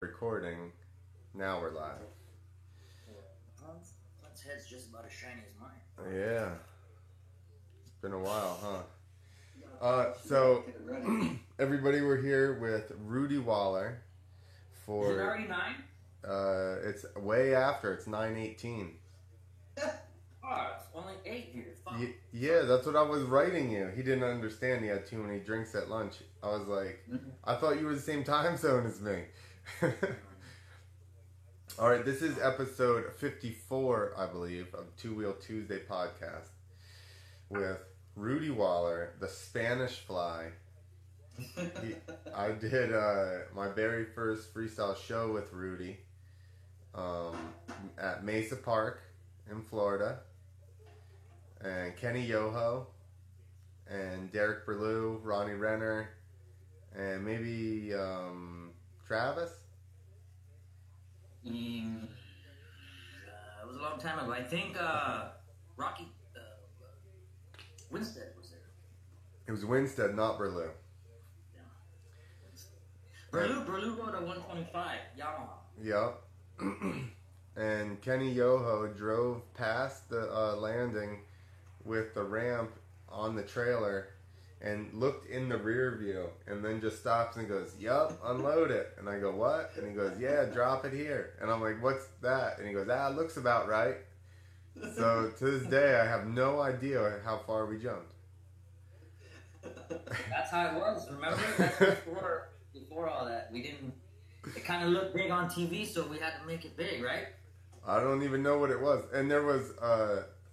Recording. Now we're live. Clint's head's just about as shiny as mine. Yeah. It's been a while, huh? So, everybody, we're here with Rudy Waller for... Is it already 9? It's way after. It's 9:18. Oh, it's only 8 here. Fuck. Yeah, that's what I was writing you. He didn't understand he had too many drinks at lunch. I was like, I thought you were the same time zone as me. Alright, this is episode 54, I believe, of Two Wheel Tuesday podcast with Rudy Waller, the Spanish Fly. I did my very first freestyle show with Rudy at Mesa Park in Florida. And Kenny Yoho, and Derek Berlew, Ronnie Renner, and maybe Travis? It was a long time ago. I think Rocky Winstead was there. It was Winstead, not Berlew. Yeah. Berlew rode a 125 Yamaha. Yep. And Kenny Yoho drove past the landing with the ramp on the trailer and looked in the rear view and then just stops and goes, "Yup, unload it." And I go, "What?" And he goes, "Yeah, drop it here." And I'm like, "What's that?" And he goes, "Looks about right." So to this day, I have no idea how far we jumped. That's how it was. Remember? That's before all that. We didn't. It kind of looked big on TV, so we had to make it big, right? I don't even know what it was. And there was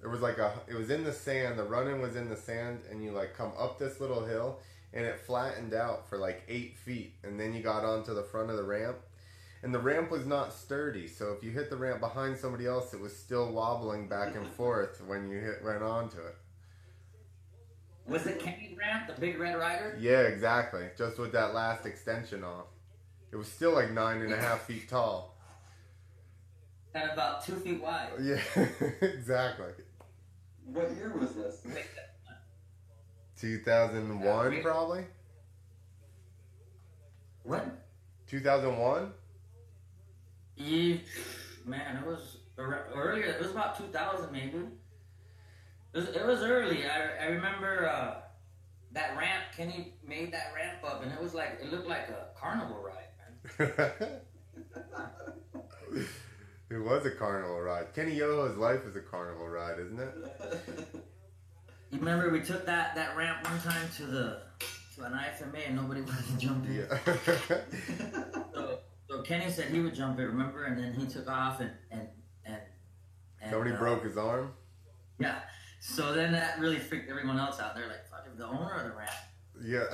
it was in the sand, the run-in was in the sand, and you like come up this little hill, and it flattened out for like 8 feet, and then you got onto the front of the ramp. And the ramp was not sturdy, so if you hit the ramp behind somebody else, it was still wobbling back and forth when you went onto it. Was it Kenny's ramp, the big Red Rider? Yeah, exactly. Just with that last extension off. It was still like 9.5 feet tall. And about 2 feet wide. Yeah, exactly. What year was this? 2001, probably? What? 2001? Yeah, man, it was earlier. It was about 2000, maybe. It was early. I remember that ramp. Kenny made that ramp up, and it looked like a carnival ride, man. It was a carnival ride. Kenny Yoho's life is a carnival ride, isn't it? You remember we took that ramp one time to an IFMA and nobody wanted to jump in. Yeah. So Kenny said he would jump it, remember? And then he took off and Somebody broke his arm? Yeah. So then that really freaked everyone else out. They're like, fuck, the owner of the ramp. Yeah.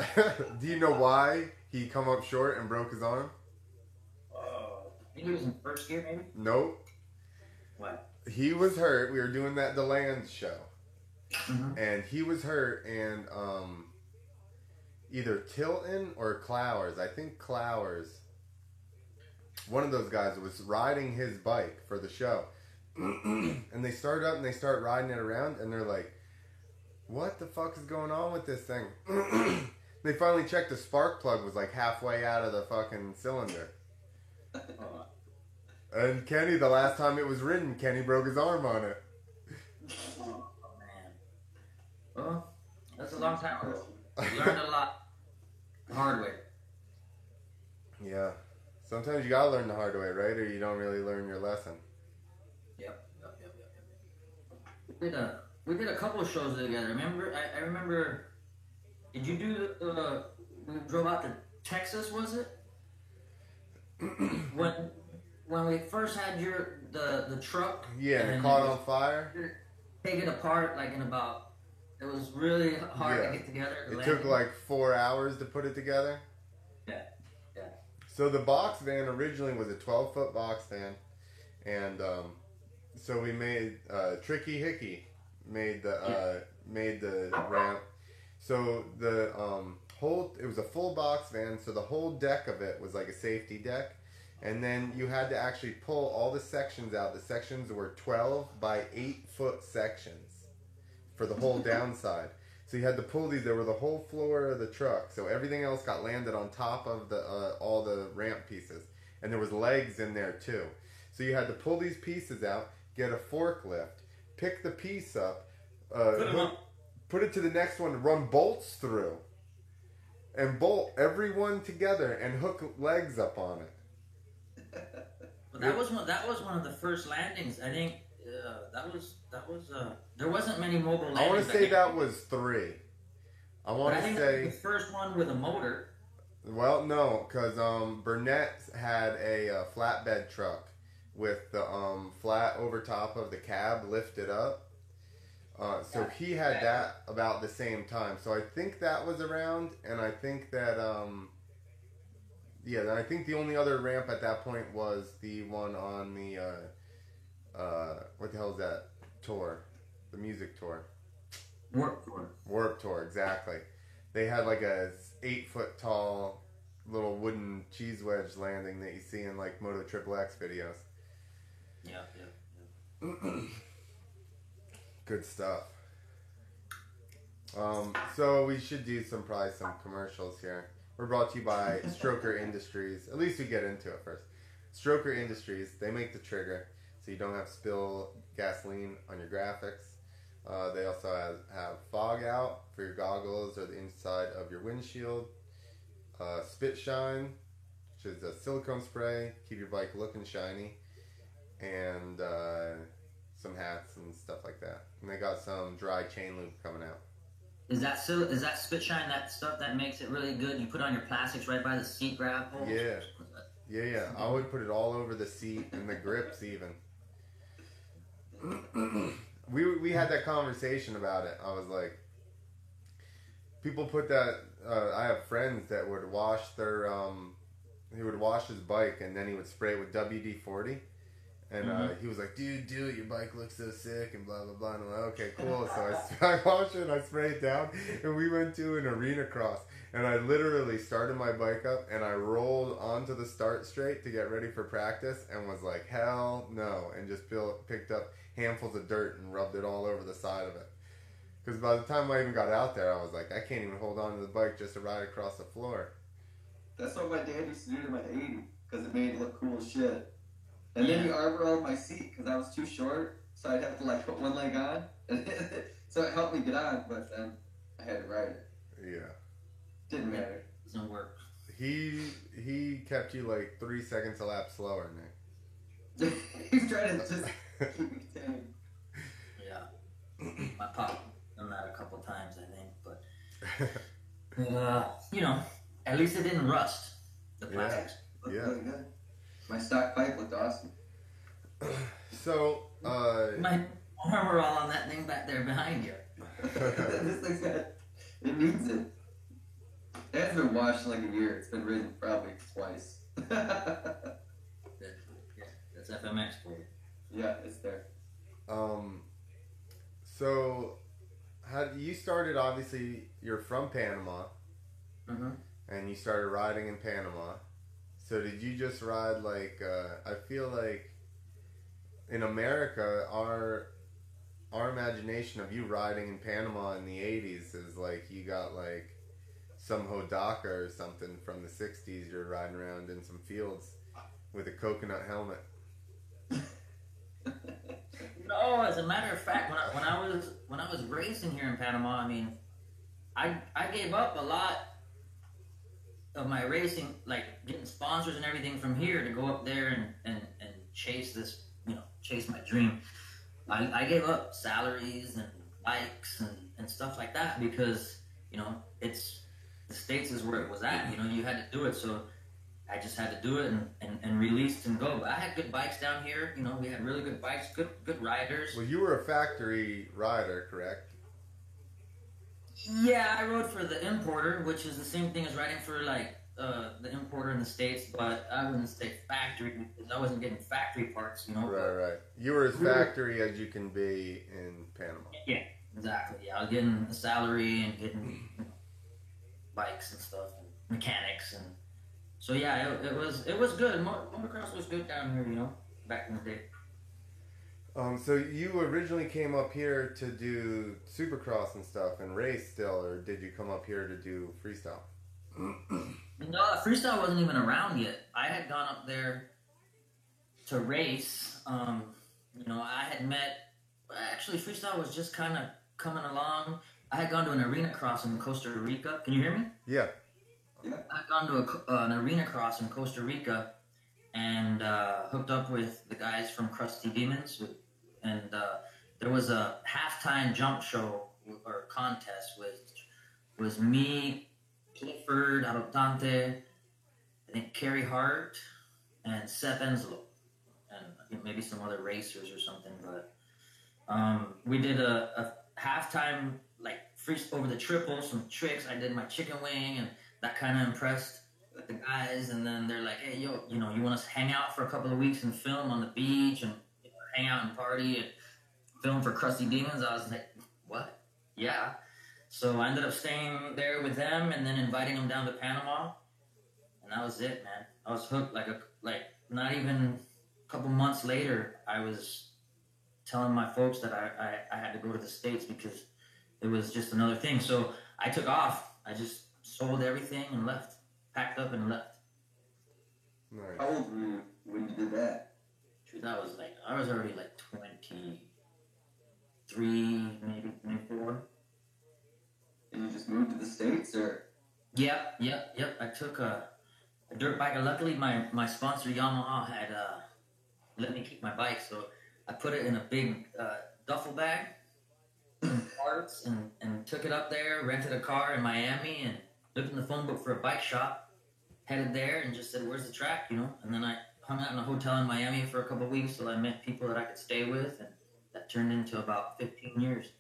Do you know why he come up short and broke his arm? I think he was in first gear, maybe? Nope. What? He was hurt. We were doing that DeLand show. Mm-hmm. And he was hurt, and either Tilton or Clowers, I think Clowers, one of those guys was riding his bike for the show. And they start up and they start riding it around, and they're like, "What the fuck is going on with this thing?" They finally checked, the spark plug was like halfway out of the fucking cylinder. And Kenny, the last time it was ridden, Kenny broke his arm on it. Oh, man. Well, that's a long time ago. Learned a lot the hard way. Yeah. Sometimes you gotta learn the hard way, right? Or you don't really learn your lesson. Yep. We did a couple of shows together. Remember? I remember. Did you do we drove out to Texas? Was it? when we first had the truck. Yeah, and it caught on fire. Take it apart like in about. It was really hard to get together. It took like 4 hours to put it together. Yeah. So the box van originally was a 12-foot box van, and so we made Tricky Hickey made the ramp. So the it was a full box van, so the whole deck of it was like a safety deck, and then you had to actually pull all the sections out. The sections were 12 by 8-foot sections for the whole downside. So you had to pull these. They were the whole floor of the truck. So everything else got landed on top of the all the ramp pieces. and there was legs in there too. So you had to pull these pieces out, get a forklift, pick the piece up, put it to the next one, run bolts through, and bolt every one together and hook legs up on it. But that was one of the first landings. I think that was there wasn't many mobile landings. I want to say that was 3. I want to say the first one with a motor. Well, no, because Burnett had a flatbed truck with the flat over top of the cab lifted up. So he had that about the same time. So I think that was around, and I think that I think the only other ramp at that point was the one on the what the hell is that tour? The music tour. Warped Tour, exactly. They had like a 8-foot tall little wooden cheese wedge landing that you see in like Moto Triple X videos. Yeah. Good stuff. So we should do probably some commercials here. We're brought to you by Stroker Industries. At least we get into it first. Stroker Industries, they make the trigger so you don't have to spill gasoline on your graphics. They also have fog out for your goggles or the inside of your windshield. Spit Shine, which is a silicone spray, keep your bike looking shiny. And some hats and stuff like that. And they got some dry chain lube coming out. Is that Spit Shine, that stuff that makes it really good? You put on your plastics right by the seat grab holes? Yeah. I would put it all over the seat and the grips even. We had that conversation about it. I was like, people put that. I have friends that would wash their. He would wash his bike and then he would spray it with WD-40. And he was like, dude, do it. Your bike looks so sick and blah, blah, blah. And I'm like, okay, cool. So I washed it and I sprayed it down. And we went to an arena cross. And I literally started my bike up and I rolled onto the start straight to get ready for practice and was like, hell no. And just picked up handfuls of dirt and rubbed it all over the side of it. Because by the time I even got out there, I was like, I can't even hold on to the bike just to ride across the floor. That's what my dad used to do to my 80 because it made it look cool as shit. And then he armor-rolled my seat because I was too short, so I'd have to like put one leg on. So it helped me get on, but then I had to ride it. Yeah. Didn't matter. Doesn't work. He kept you like 3 seconds a lap slower, Nick. He's trying to just keep me tame. Yeah. My pop done that a couple times, I think, but you know, at least it didn't rust. The plastics. Yeah. Really good. My stock pipe looked awesome. So, my armor all on that thing back there behind you. This thing's got, it needs it. It hasn't been washed in like a year. It's been ridden probably twice. That's FMX for you. Yeah, it's there. So, you started, obviously, you're from Panama, and you started riding in Panama. So did you just ride like, I feel like in America, our imagination of you riding in Panama in the 80s is like you got like some Hodaka or something from the 60s, you're riding around in some fields with a coconut helmet. No, as a matter of fact, when I was racing here in Panama, I mean, I gave up a lot of my racing, like getting sponsors and everything from here to go up there and chase this, chase my dream. I gave up salaries and bikes and stuff like that because, it's the States is where it was at. You had to do it, so I just had to do it and release and go. But I had good bikes down here. We had really good bikes, good riders. Well, you were a factory rider, correct? Yeah, I rode for the importer, which is the same thing as riding for like the importer in the States, but I wouldn't say factory because I wasn't getting factory parts, Right. You were as factory as you can be in Panama. Yeah, exactly. Yeah, I was getting a salary and getting bikes and stuff and mechanics and so yeah, it was good. Motocross was good down here, back in the day. So you originally came up here to do Supercross and stuff and race still, or did you come up here to do freestyle? No, freestyle wasn't even around yet. I had gone up there to race. I had met. Actually, freestyle was just kind of coming along. I had gone to an arena cross in Costa Rica. Can you hear me? Yeah. I had gone to an arena cross in Costa Rica and hooked up with the guys from Krusty Demons. And there was a halftime jump show or contest was me, Clifford, Adoptante, I think Carrie Hart, and Seth Enslow, and I think maybe some other racers or something. But we did a halftime like free over the triple, some tricks. I did my chicken wing, and that kind of impressed the guys. And then they're like, "Hey, yo, you want us to hang out for a couple of weeks and film on the beach and hang out and party and film for Krusty Demons?" I was like, "What? Yeah." So I ended up staying there with them and then inviting them down to Panama, and that was it, man. I was hooked. Like not even a couple months later, I was telling my folks that I had to go to the States because it was just another thing. So I took off. I just sold everything and left, packed up and left. Nice. How old were you when you did that? Shoot, I was already like 23, maybe 24. And you just moved to the States, or? Yep. I took a dirt bike. Luckily, my sponsor Yamaha had let me keep my bike, so I put it in a big duffel bag, parts, and took it up there. Rented a car in Miami and looked in the phone book for a bike shop. Headed there and just said, "Where's the track?" And then I hung out in a hotel in Miami for a couple of weeks till I met people that I could stay with, and that turned into about 15 years.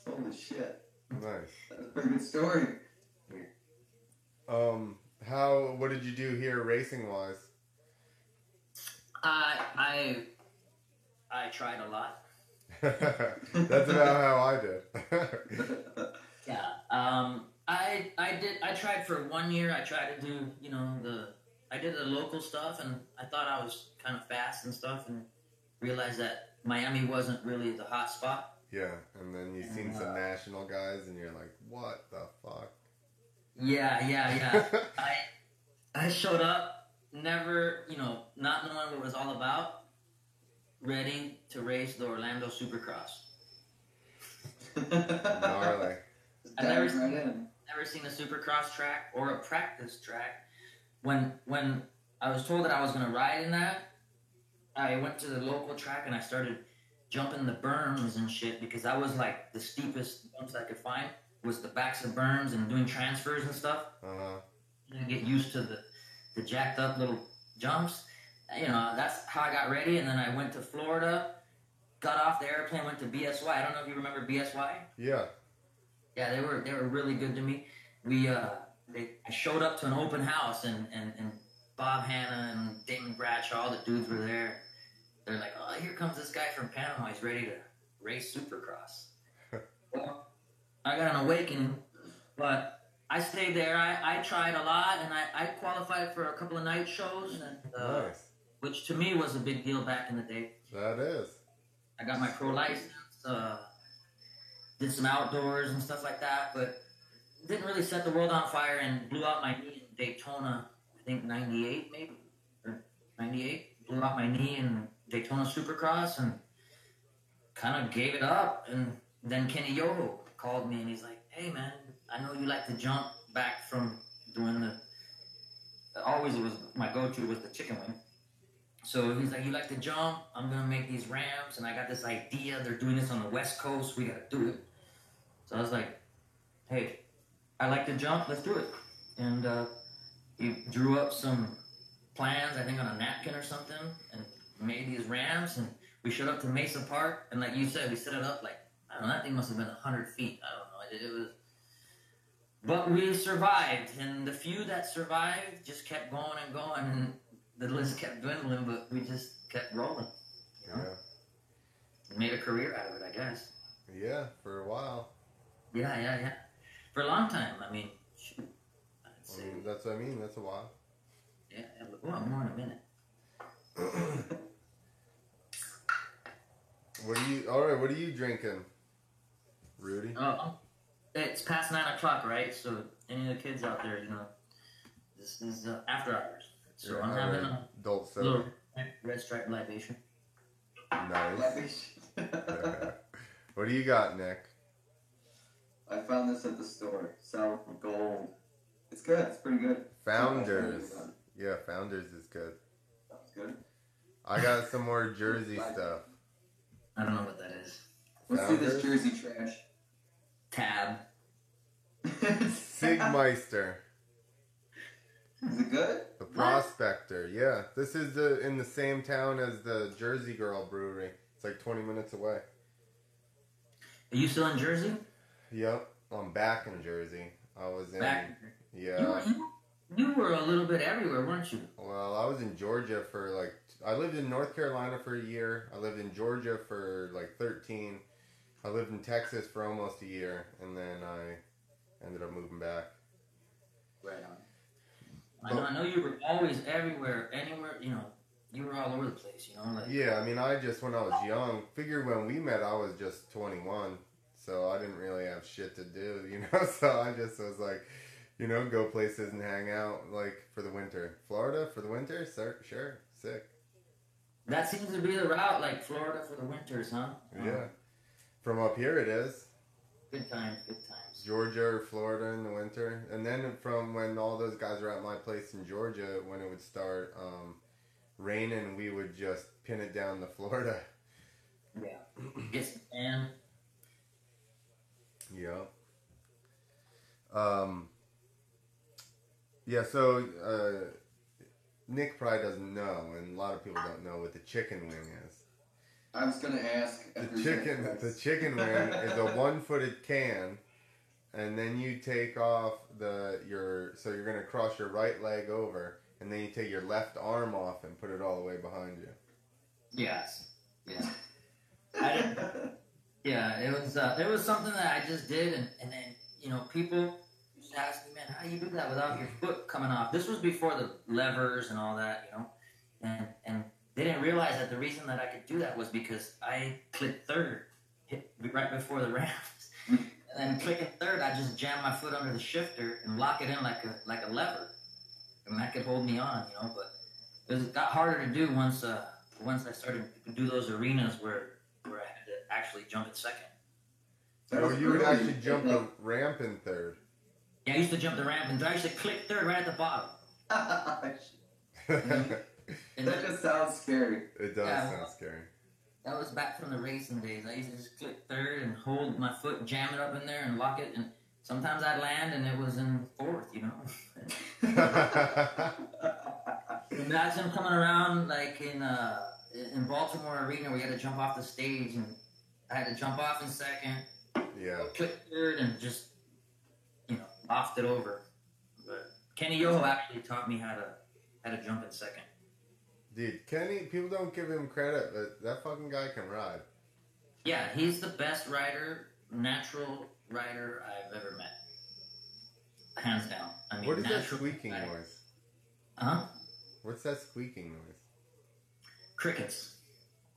Holy shit! Nice. That's a pretty good story. What did you do here racing wise? I tried a lot. That's about how I did. Yeah. I tried for 1 year. I tried to do, I did the local stuff, and I thought I was kind of fast and stuff, and realized that Miami wasn't really the hot spot. Yeah, and then you've seen some national guys, and you're like, what the fuck? Yeah. I showed up, never, not knowing what it was all about, ready to race the Orlando Supercross. Gnarly. I've never seen a Supercross track or a practice track. When I was told that I was going to ride in that, I went to the local track and I started jumping the berms and shit, because that was like the steepest bumps I could find, was the backs of berms, and doing transfers and stuff. And get used to the jacked up little jumps. That's how I got ready. And then I went to Florida, got off the airplane, went to BSY. I don't know if you remember BSY. Yeah. Yeah, they were really good to me. I showed up to an open house, and Bob Hanna and Damon Bradshaw, all the dudes were there. They're like, "Oh, here comes this guy from Panama. He's ready to race Supercross." Well, I got an awakening, but I stayed there. I tried a lot, and I qualified for a couple of night shows, and Nice. which to me was a big deal back in the day. That is. I got my pro license, did some outdoors and stuff like that, but didn't really set the world on fire, and blew out my knee in Daytona, I think 98 maybe, or 98. Blew out my knee in Daytona Supercross and kind of gave it up. And then Kenny Yoho called me and he's like, "Hey man, I know you like to jump back from doing always it was my go-to was the chicken wing. So he's like, you like to jump? I'm going to make these ramps, and I got this idea. They're doing this on the West Coast. We got to do it." So I was like, "Hey, I like to jump. Let's do it." And he drew up some plans, I think on a napkin or something, and made these ramps. And we showed up to Mesa Park, and like you said, we set it up like, I don't know, that thing must have been 100 feet. I don't know. It was... But we survived, and the few that survived just kept going and going, and the list kept dwindling, but we just kept rolling. Yeah. Made a career out of it, I guess. Yeah, for a while. Yeah. For a long time. I mean, shoot. I'd say. That's what I mean. That's a while. Yeah. Well, more in a minute. What are you drinking, Rudy? It's past 9 o'clock, right? So any of the kids out there, This is after hours. So You're I'm having a adult little soda. red stripe libation. Nice. What do you got, Nick? I found this at the store. Sour Gold. It's good. It's pretty good. Founders. Yeah, Founders is good. Sounds good. I got some more Jersey stuff. I don't know what that is. Let's see this Jersey trash. Tab. Sigmeister. Is it good? The Prospector. Yeah. This is in the same town as the Jersey Girl Brewery. It's like 20 minutes away. Are you still in Jersey? Yep. I'm back in Jersey. I was in... Back. Yeah. You were a little bit everywhere, weren't you? Well, I was in Georgia for like... I lived in North Carolina for a year. I lived in Georgia for like 13. I lived in Texas for almost a year. And then I ended up moving back. Right on. I know you were always everywhere, anywhere, you know. You were all over the place, you know. Like, yeah, I mean, when I was young, figured when we met, I was just 21. So I didn't really have shit to do, you know. So I just was like, you know, go places and hang out, like, for the winter. Florida for the winter? Sure. Sick. that seems to be the route, like Florida for the winters, huh? Yeah. From up here it is. Good times. Georgia or Florida in the winter. And then from when all those guys were at my place in Georgia, when it would start raining, we would just pin it down to Florida. Yeah. Yes, and Yeah. Yeah, so Nick probably doesn't know, and a lot of people don't know what the chicken wing is. I was gonna ask. The chicken wing is a 1-footed can, and then you take off so you're gonna cross your right leg over, and then you take your left arm off and put it all the way behind you. yes, yeah. I didn't. Yeah, it was something that I just did, and then you know people used to ask me, man, how do you do that without your foot coming off? This was before the levers and all that, you know, and they didn't realize that the reason that I could do that was because I clicked third, hit right before the ramps, and then clicking third, I just jam my foot under the shifter and lock it in like a lever, and that could hold me on, you know. But it got harder to do once I started to do those arenas where I had to actually jump in second. So you would actually jump the ramp in third. Yeah, I used to jump the ramp and I used to click third right at the bottom. And that just sounds scary. It does sound scary. That was back from the racing days. I used to just click third and hold my foot, jam it up in there and lock it. And sometimes I'd land and it was in fourth, you know. Imagine coming around like in Baltimore Arena where you had to jump off the stage and I had to jump off in second. Yeah. Click third and just, you know, offed it over. But Kenny Yoho actually taught me how to jump in second. Dude, Kenny, people don't give him credit, but that fucking guy can ride. Yeah, he's the best rider, natural rider I've ever met. Hands down. I mean, what is that squeaking noise? Huh? What's that squeaking noise? Crickets.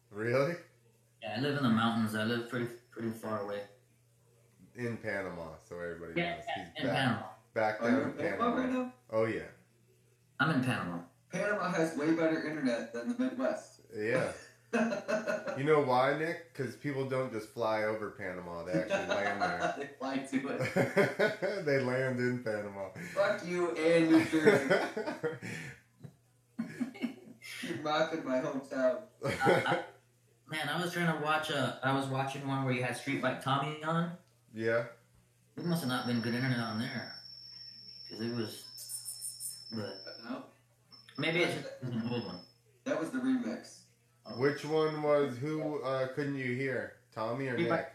Really? Yeah, I live in the mountains. I live pretty far away. In Panama, so everybody knows. He's in Panama. Back down in Panama right now? Oh, yeah. I'm in Panama. Panama has way better internet than the Midwest. Yeah. You know why, Nick? Because people don't just fly over Panama. They actually land there. They fly to it. They land in Panama. Fuck you and New Jersey. You're mocking my hometown. Man, I was trying to watch I was watching one where you had Street Fight Tommy on. Yeah. It must have not been good internet on there. Because it was... But no. Maybe it's just an old one. That was the remix. Which one was, who couldn't you hear? Tommy or Nick?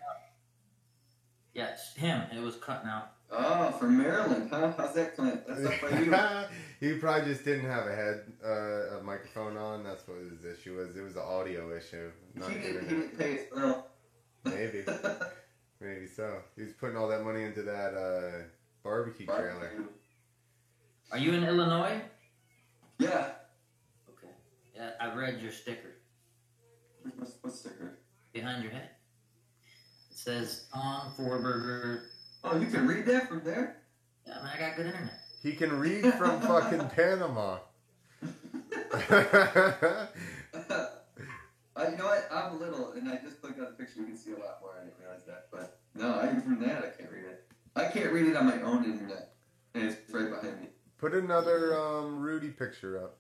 Yes, him. It was cutting out. Oh, from Maryland, huh? How's that, Clint? That's up by you. He probably just didn't have a microphone on. That's what his issue was. It was an audio issue. Not He didn't pay his bill. Maybe. Maybe so. He was putting all that money into that barbecue trailer. Are you in Illinois? Yeah. Okay. Yeah, I read your sticker. What sticker? Behind your head. It says on Forburger. Oh, you can read that from there? Yeah, man, I got good internet. He can read from fucking Panama. You know what? I'm little, and I just clicked on the picture. You can see a lot more. I didn't realize that. But no, even from that, I can't read it. I can't read it on my own internet. And it's right behind me. Put another Rudy picture up.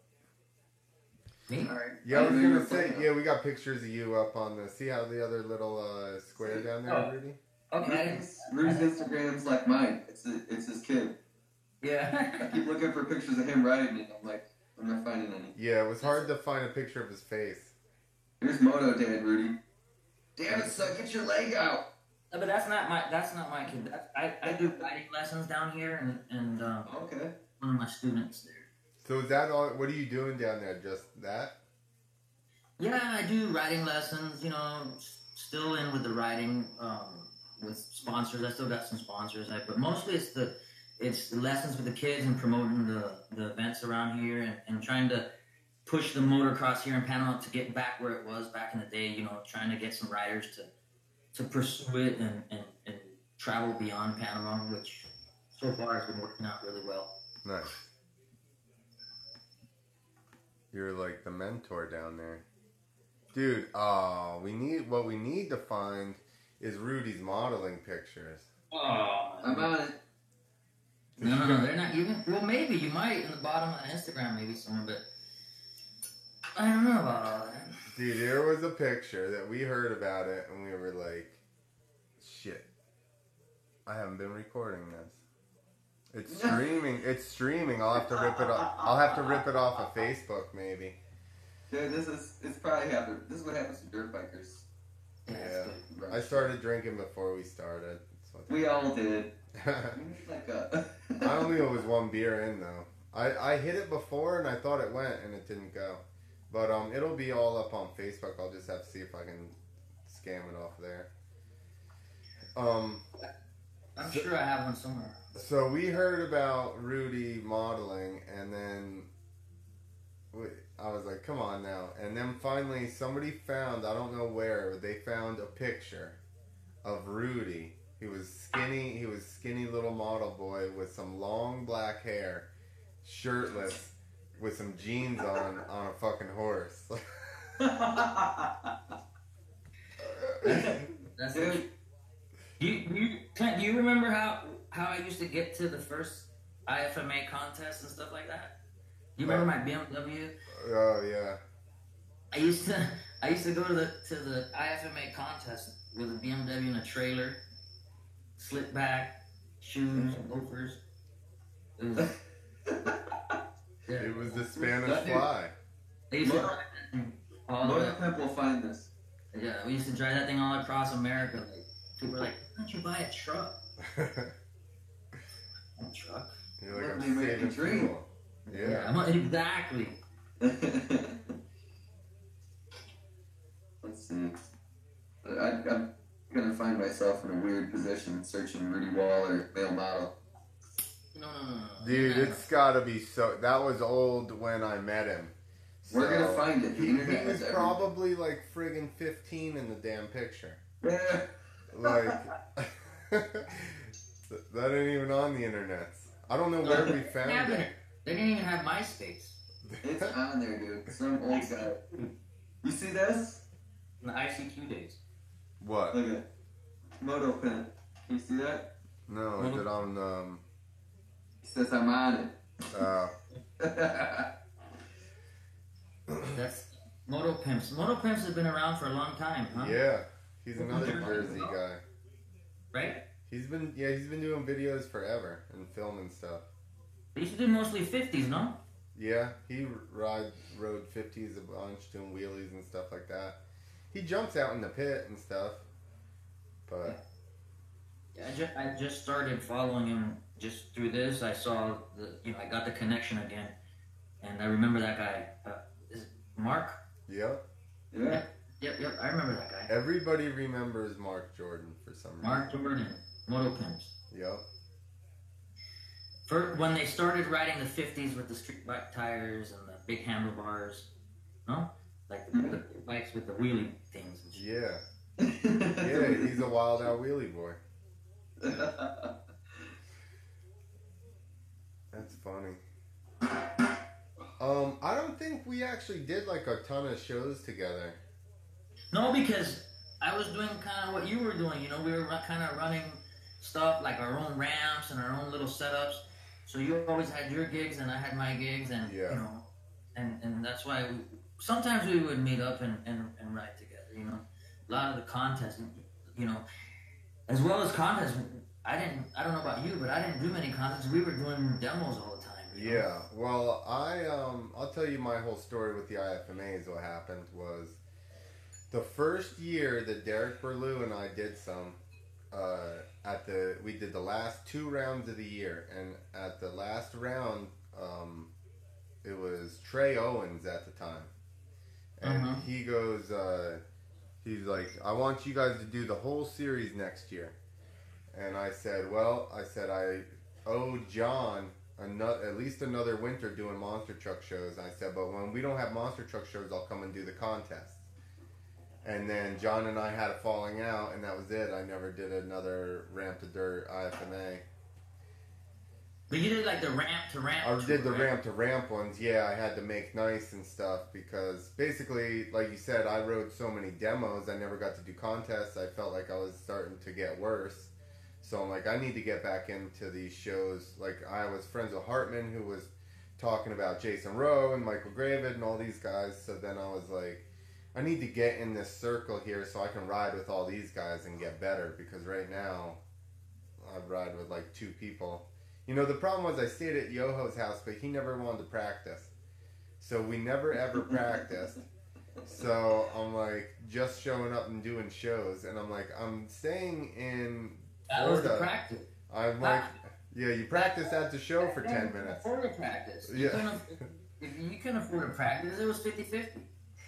Me? Alright. Yeah, I was gonna say, yeah, we got pictures of you up on the. See how the other little square down there, Oh. Rudy? Okay. Rudy's Instagram's like mine. It's his kid. I Yeah. keep looking for pictures of him riding it. I'm like, I'm not finding any. Yeah, it was hard to find a picture of his face. Here's Moto Dad, Rudy. Damn it, son, get your leg out. No, but that's not my kid. I do riding lessons down here, and Okay. one of my students there. So is that all? What are you doing down there? Just that? Yeah, I do riding lessons. You know, still in with the riding with sponsors. I still got some sponsors, but mostly it's the lessons with the kids and promoting the events around here and trying to push the motocross here in Panama to get back where it was back in the day. You know, trying to get some riders to pursue it and travel beyond Panama, which so far has been working out really well. Nice. You're like the mentor down there. Dude, what we need to find is Rudy's modeling pictures. Oh, I'm on it. no, they're not even. Well, maybe you might in the bottom of Instagram, maybe somewhere, but I don't know about all that. Dude, there was a picture that we heard about it and we were like, shit, I haven't been recording this. It's streaming. It's streaming. I'll have to rip it off. I'll have to rip it off of Facebook, maybe. Dude, it's probably happened. This is what happens to dirt bikers. Yeah. I started drinking before we started. We all did. Like a... I only was one beer in though. I hit it before and I thought it went and it didn't go. But it'll be all up on Facebook. I'll just have to see if I can scam it off there. I'm sure I have one somewhere. So we heard about Rudy modeling, and then I was like, come on now. And then finally somebody found, I don't know where, but they found a picture of Rudy. He was skinny little model boy with some long black hair, shirtless, with some jeans on a fucking horse. That's it. Clint, do you remember how I used to get to the first IFMA contest and stuff like that? You remember my BMW? Oh yeah. I used to go to the IFMA contest with a BMW and a trailer, slip back, shoes, loafers. It was the Spanish Fly. They used to drive that thing all the way. Pimp will find this. Yeah, we used to drive that thing all across America. Like, people were like, why don't you buy a truck? A truck? You're like, Let I'm me make saving a dream. fuel. Yeah. Exactly. Let's see. I'm gonna find myself in a weird position searching Rudy Waller male model. No. Dude, it's gotta be so. That was old when I met him. We're gonna find it. The He internet was has probably like friggin' 15 in the damn picture. everything. Like, that ain't even on the internet. I don't know where we found it. They didn't even have MySpace. It's on there, dude. Some old guy. You see this? In the ICQ days. What? Look at Moto Pen. Can you see that? No, is it on, He says I'm on it. That's Moto Pimps. Moto Pimps have been around for a long time, huh? Yeah. He's another Jersey guy. Right? He's been doing videos forever and filming stuff. They used to do mostly 50s, no? Yeah, he rode 50s a bunch, doing wheelies and stuff like that. He jumps out in the pit and stuff, but Yeah, I just started following him just through this. I saw I got the connection again, and I remember that guy. Is it Mark? yep. Yeah. Yep. I remember that guy. Everybody remembers Mark Jordan for some reason. Mark Jordan, Moto Pimps. Yep. When they started riding the 50s with the street bike tires and the big handlebars, no? Like the bikes with the wheelie things and shit. Yeah. Yeah, he's a wild out wheelie boy. That's funny. I don't think we actually did like a ton of shows together. No, because I was doing kind of what you were doing. You know, we were kind of running stuff like our own ramps and our own little setups. So you always had your gigs and I had my gigs, and Yeah. you know, and that's why sometimes we would meet up and ride together. You know, a lot of the contests, you know, as well as contests. I don't know about you, but I didn't do many contests. We were doing demos all the time. You know? Yeah, well, I'll tell you my whole story with the IFMAs. What happened was the first year that Derek Berlew and I did some, we did the last 2 rounds of the year, and at the last round, it was Trey Owens at the time, and he goes, he's like, I want you guys to do the whole series next year, and I said, I owe John at least another winter doing monster truck shows. I said, but when we don't have monster truck shows, I'll come and do the contest. And then John and I had a falling out, and that was it. I never did another Ramp to Dirt IFMA. But you did like the ramp to ramp. I did the ramp to ramp ones. Yeah, I had to make nice and stuff because basically, like you said, I rode so many demos. I never got to do contests. I felt like I was starting to get worse. So I'm like, I need to get back into these shows. Like, I was friends with Hartman, who was talking about Jason Rowe and Michael Gravid and all these guys. So then I was like, I need to get in this circle here so I can ride with all these guys and get better. Because right now, I ride with like 2 people. You know, the problem was I stayed at Yoho's house, but he never wanted to practice. So we never ever practiced. So I'm like, just showing up and doing shows. And I'm like, I'm staying in That was the Florida. practice. I'm like, yeah, you practice at the show for 10 minutes. Afford to practice. Yeah. If you couldn't afford to practice, it was 50-50.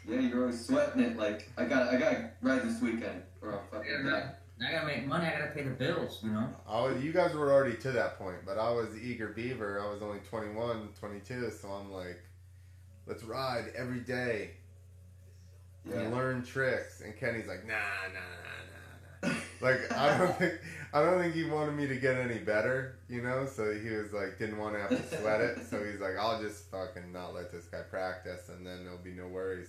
Yeah, you're always sweating it. Like I got ride this weekend, or I'm fucking done. I gotta make money. I gotta pay the bills. You know. You guys were already to that point, but I was eager beaver. I was only 21, 22, so I'm like, let's ride every day and learn tricks. And Kenny's like, nah. Like I don't think he wanted me to get any better, you know. So he was like, didn't want to have to sweat it. So he's like, I'll just fucking not let this guy practice, and then there'll be no worries.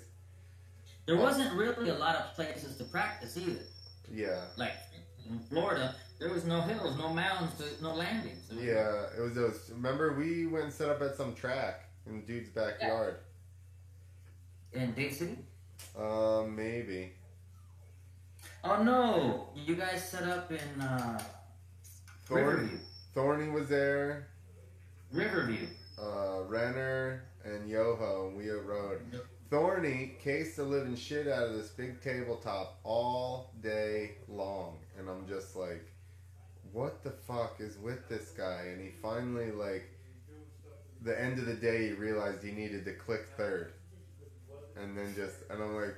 There wasn't really a lot of places to practice either. Yeah. Like in Florida, there was no hills, no mountains, no landings. Yeah, it was those. Remember, we went and set up at some track in the dude's backyard. In Dade City? Maybe. Oh no! You guys set up in Riverview. Thorny was there. Riverview. Renner and Yoho, and we rode. Yep. Thorny cased the living shit out of this big tabletop all day long, and I'm just like, what the fuck is with this guy? And he finally, like, the end of the day, he realized he needed to click third, and then and I'm like,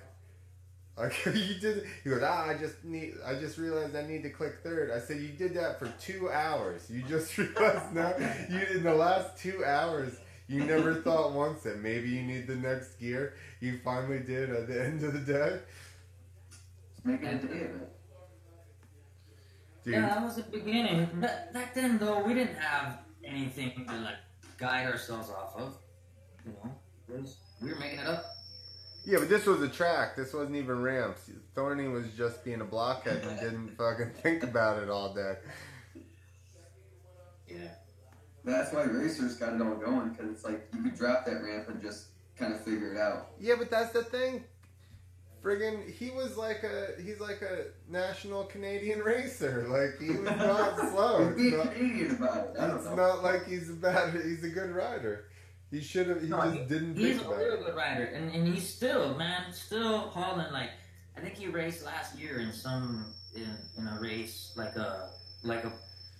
you did. He goes, I just realized I need to click third. I said, you did that for 2 hours. You just realized now. In the last 2 hours, you never thought once that maybe you need the next gear. You finally did at the end of the day. Making a day of it. Dude. Yeah, that was the beginning. Back then, though, we didn't have anything to like guide ourselves off of. You know, we were making it up. Yeah, but this was a track. This wasn't even ramps. Thorny was just being a blockhead and didn't fucking think about it all day. Yeah. That's why racers got it all going, because it's like you could drop that ramp and just kind of figure it out. Yeah, but that's the thing. Friggin', he's like a national Canadian racer. Like, he was not slow. He's being Canadian about it. I don't It's know. not like he's a good rider. He should have, just didn't He's think a about real it. good rider, and he's still hauling. Like, I think he raced last year in a race, like a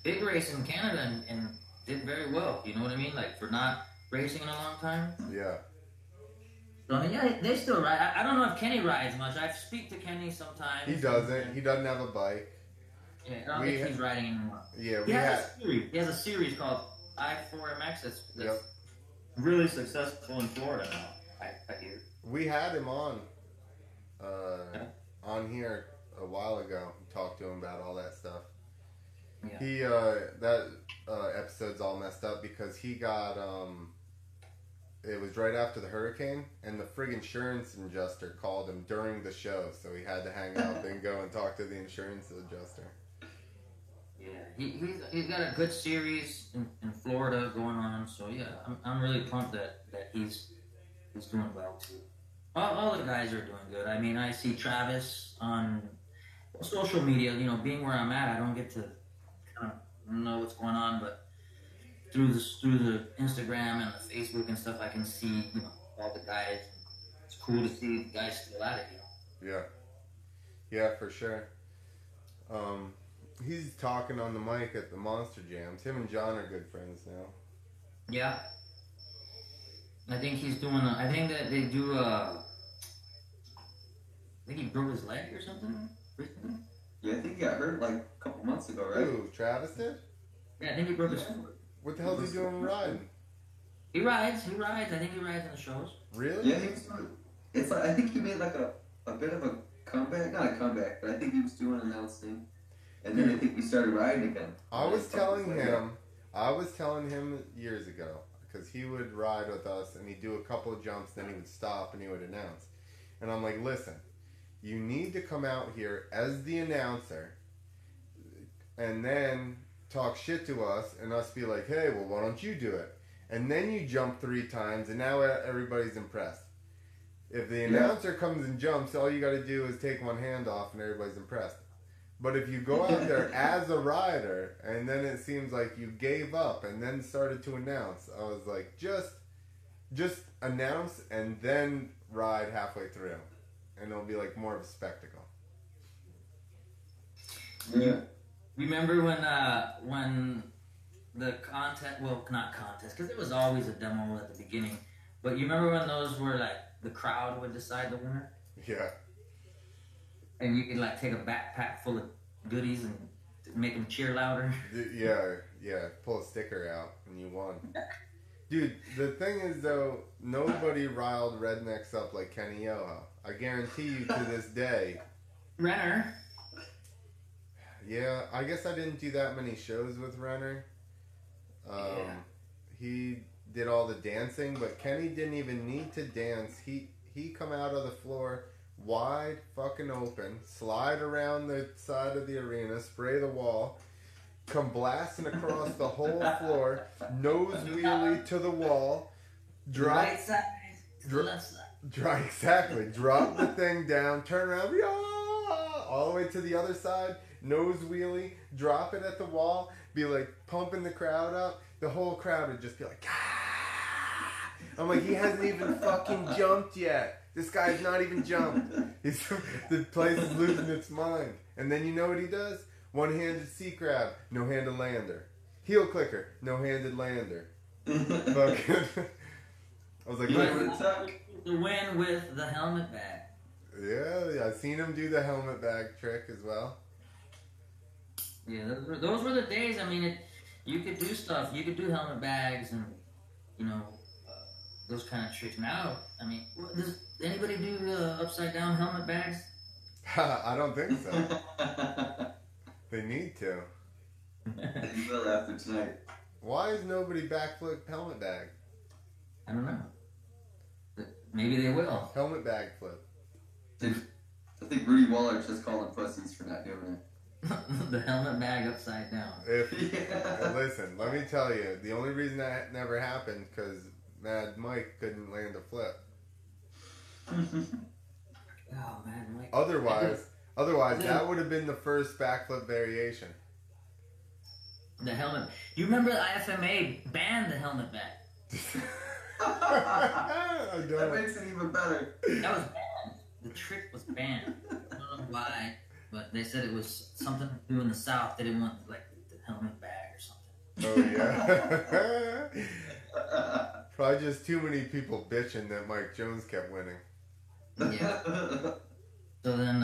big race in Canada, and did very well. You know what I mean? Like, for not racing in a long time. Yeah. So, I mean, yeah, they still ride. I don't know if Kenny rides much. I speak to Kenny sometimes. He doesn't. He doesn't have a bike. Yeah, I don't think he's riding anymore. Yeah, He has a series called I4MX that's Yep. really successful in Florida now, I hear. We had him on here a while ago. We talked to him about all that stuff. Yeah. He episodes all messed up because he got it was right after the hurricane, and the friggin' insurance adjuster called him during the show, so he had to hang out and go and talk to the insurance adjuster. Yeah, he's got a good series in Florida going on, so yeah, I'm really pumped that he's doing well too. All the guys are doing good. I mean, I see Travis on social media. You know, being where I'm at, I don't get to kind of know what's going on, but through the Instagram and the Facebook and stuff, I can see, you know, all the guys. It's cool to see the guys still at it, you know. Yeah, for sure. He's talking on the mic at the Monster Jams. Him and John are good friends now. Yeah. I think he's doing. I think that they do. I think he broke his leg or something recently. Yeah, I think he got hurt like a couple months ago, right? Ooh, Travis did? Yeah, I think he broke his foot. What the hell is he doing riding? He rides. I think he rides in the shows. Really? Yeah, he was doing. It's like I think he made like a bit of a comeback. Not a comeback, but I think he was doing announcing, and then I think he started riding again. I was telling him years ago, because he would ride with us and he'd do a couple of jumps, then he would stop and he would announce. And I'm like, listen, you need to come out here as the announcer and then talk shit to us and us be like, hey, well, why don't you do it? And then you jump 3 times and now everybody's impressed. If the announcer comes and jumps, all you got to do is take one hand off and everybody's impressed. But if you go out there as a rider and then it seems like you gave up and then started to announce, I was like, just announce and then ride halfway through. And it'll be like more of a spectacle. Yeah. Remember when the contest, well, not contest, because it was always a demo at the beginning, but you remember when those were like, the crowd would decide the winner? Yeah. And you could like take a backpack full of goodies and make them cheer louder? Yeah, pull a sticker out and you won. Dude, the thing is though, nobody riled rednecks up like Kenny Yoho. I guarantee you to this day. Renner. Yeah, I guess I didn't do that many shows with Renner. He did all the dancing, but Kenny didn't even need to dance. He come out of the floor wide fucking open, slide around the side of the arena, spray the wall, come blasting across the whole floor, nose wheelie to the wall, drop, right side, left side. Exactly. Drop the thing down, turn around, all the way to the other side, nose wheelie, drop it at the wall, be like pumping the crowd up. The whole crowd would just be like, ah! I'm like, he hasn't even fucking jumped yet. This guy's not even jumped. The place is losing its mind. And then you know what he does? One-handed C-crab, no-handed lander. Heel clicker, no-handed lander. Fucking. I was like, The win with the helmet bag. Yeah, I've seen him do the helmet bag trick as well. Yeah, those were the days. I mean, you could do stuff. You could do helmet bags and, you know, those kind of tricks. Now, I mean, does anybody do upside down helmet bags? I don't think so. They need to. You will after tonight. Why is nobody backflip helmet bag? I don't know. Maybe they will. Helmet bag flip. I think Rudy Waller just called them pussies for not doing it. The helmet bag upside down. Listen, let me tell you, the only reason that never happened because Mad Mike couldn't land a flip. Oh man, Mike. Otherwise, that would have been the first backflip variation. The helmet. You remember the IFMA banned the helmet bag? I don't. That makes it even better. That was banned. The trick was banned. I don't know why, but they said it was something to do in the South. They didn't want like the helmet bag or something. Oh yeah. Probably just too many people bitching that Mike Jones kept winning. Yeah. So then,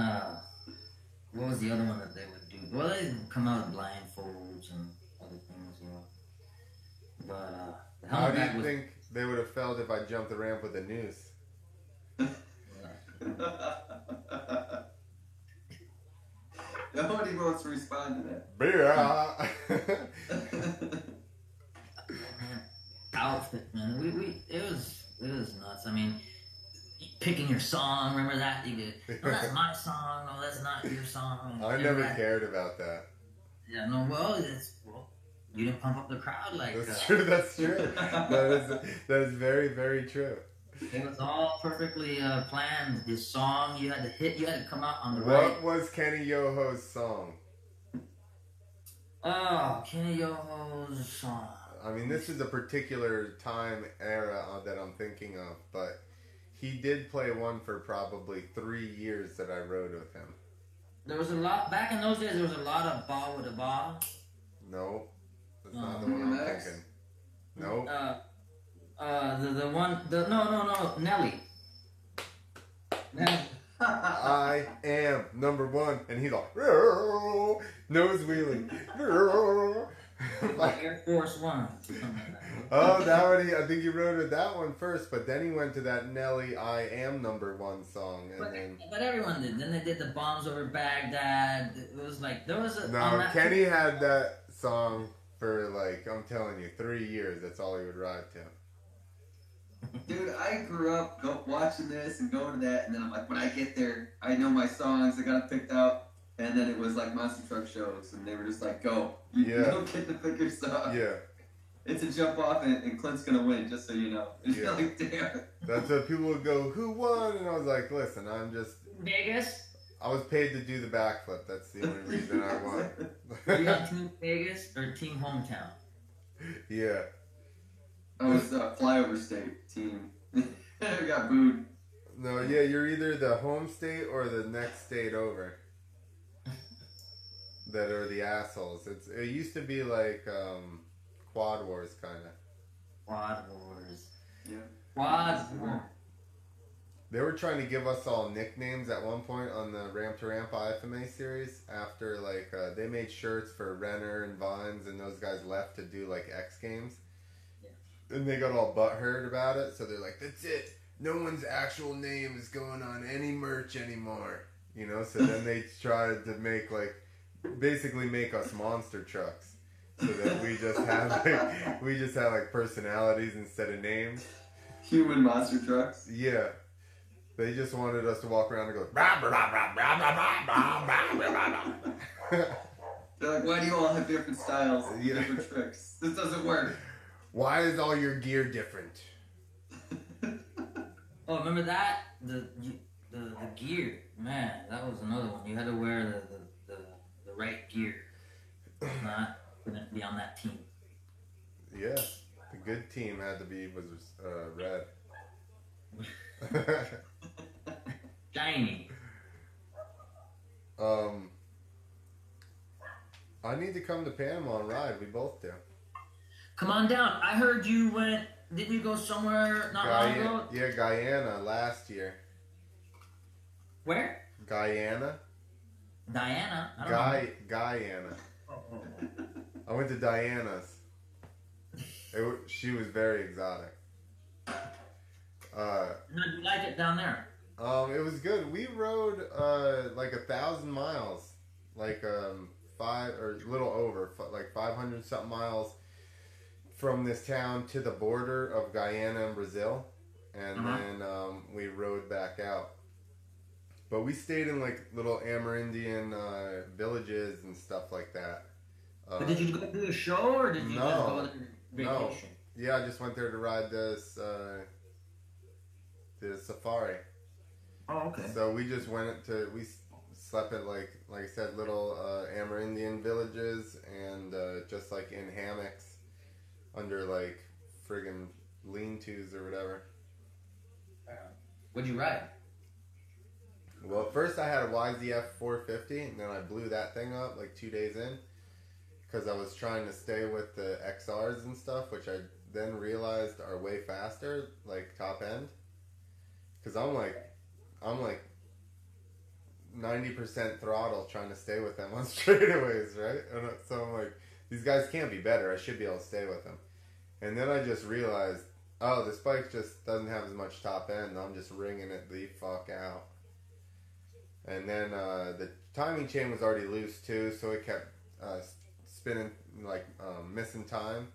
what was the other one that they would do? Well, they come out with blindfolds and other things, you know. But the How helmet do bag you was. think they would have felt if I jumped the ramp with a noose? Nobody wants to respond to that. Beer. song. Remember that? You did. No, that's my song. No, that's not your song. I never cared about that. Yeah, no, well, you didn't pump up the crowd like That's true. That's true. That is very, very true. It was all perfectly planned. His song, you had to come out on the What right. was Kenny Yoho's song? Oh, Kenny Yoho's song. I mean, this is a particular time era that I'm thinking of, but he did play one for probably 3 years that I rode with him. There was a lot, back in those days, there was a lot of Ba with a Ba. No, that's not the one I'm DMX? thinking. Nope. No, Nelly. Nelly. I am number one, and he's like nose wheeling. Like Air Force One. Oh, that one. I think he rode with that one first, but then he went to that Nelly "I Am Number One" song, and then But everyone did. Then they did the Bombs Over Baghdad. It was like there was a. no, Kenny had that song for like I'm telling you, 3 years. That's all he would ride to. Dude, I grew up watching this and going to that, and then I'm like, when I get there, I know my songs, I got it picked out, and then it was like monster truck shows, and they were just like, go. You don't get to pick your song. Yeah, It's a jump off, and Clint's gonna win, just so you know. And Yeah. you're like, damn. that's what people would go, "Who won?" And I was like, "Listen, Vegas. I was paid to do the backflip. That's the only reason I won." Are you on Team Vegas or Team Hometown? Yeah. I was flyover state team. I got booed. No, yeah, you're either the home state or the next state over. That are the assholes. It used to be like Quad Wars kind of. Quad Wars. Yeah. Quad Wars. They were trying to give us all nicknames at one point on the Ramp to Ramp IFMA series after like they made shirts for Renner and Vines and those guys left to do like X Games. Yeah. And they got all butthurt about it, so they're like, "That's it. No one's actual name is going on any merch anymore." You know, so then they tried to make like basically make us monster trucks. So that we just have like personalities instead of names. Human monster trucks. Yeah. They just wanted us to walk around and go "Rah, rah, rah, rah, rah, rah, rah, rah, rah, rah, rah." They're like, why do you all have different styles and Yeah. different tricks? This doesn't work. Why is all your gear different? Oh, remember that? The gear, man, that was another one. You had to wear the right gear. Not gonna be on that team. Yeah. The good team had to be was red. Shiny. I need to come to Panama and ride. We both do. Come on down. I heard you went. Didn't you go somewhere not long ago? Yeah, Guyana last year. Where? Guyana? Diana. I don't know. Guyana. Oh. I went to Diana's. She was very exotic. No, you like it down there? It was good. We rode like 1,000 miles, like 5 or a little over, like 500 something miles from this town to the border of Guyana and Brazil, and then we rode back out. But we stayed in like little Amerindian villages and stuff like that. But did you go do a show or did you No. just go there vacation? Yeah, I just went there to ride this the safari. Oh, okay. So we just we slept at like I said, little Amerindian villages and just like in hammocks under like friggin' lean-tos or whatever. What'd you ride? Well, at first I had a YZF 450 and then I blew that thing up like 2 days in because I was trying to stay with the XRs and stuff, which I then realized are way faster, like top end. Because I'm like 90% throttle trying to stay with them on straightaways, right? And so I'm like, these guys can't be better. I should be able to stay with them. And then I just realized, oh, this bike just doesn't have as much top end. I'm just ringing it the fuck out. And then the timing chain was already loose too, so it kept spinning, like missing time.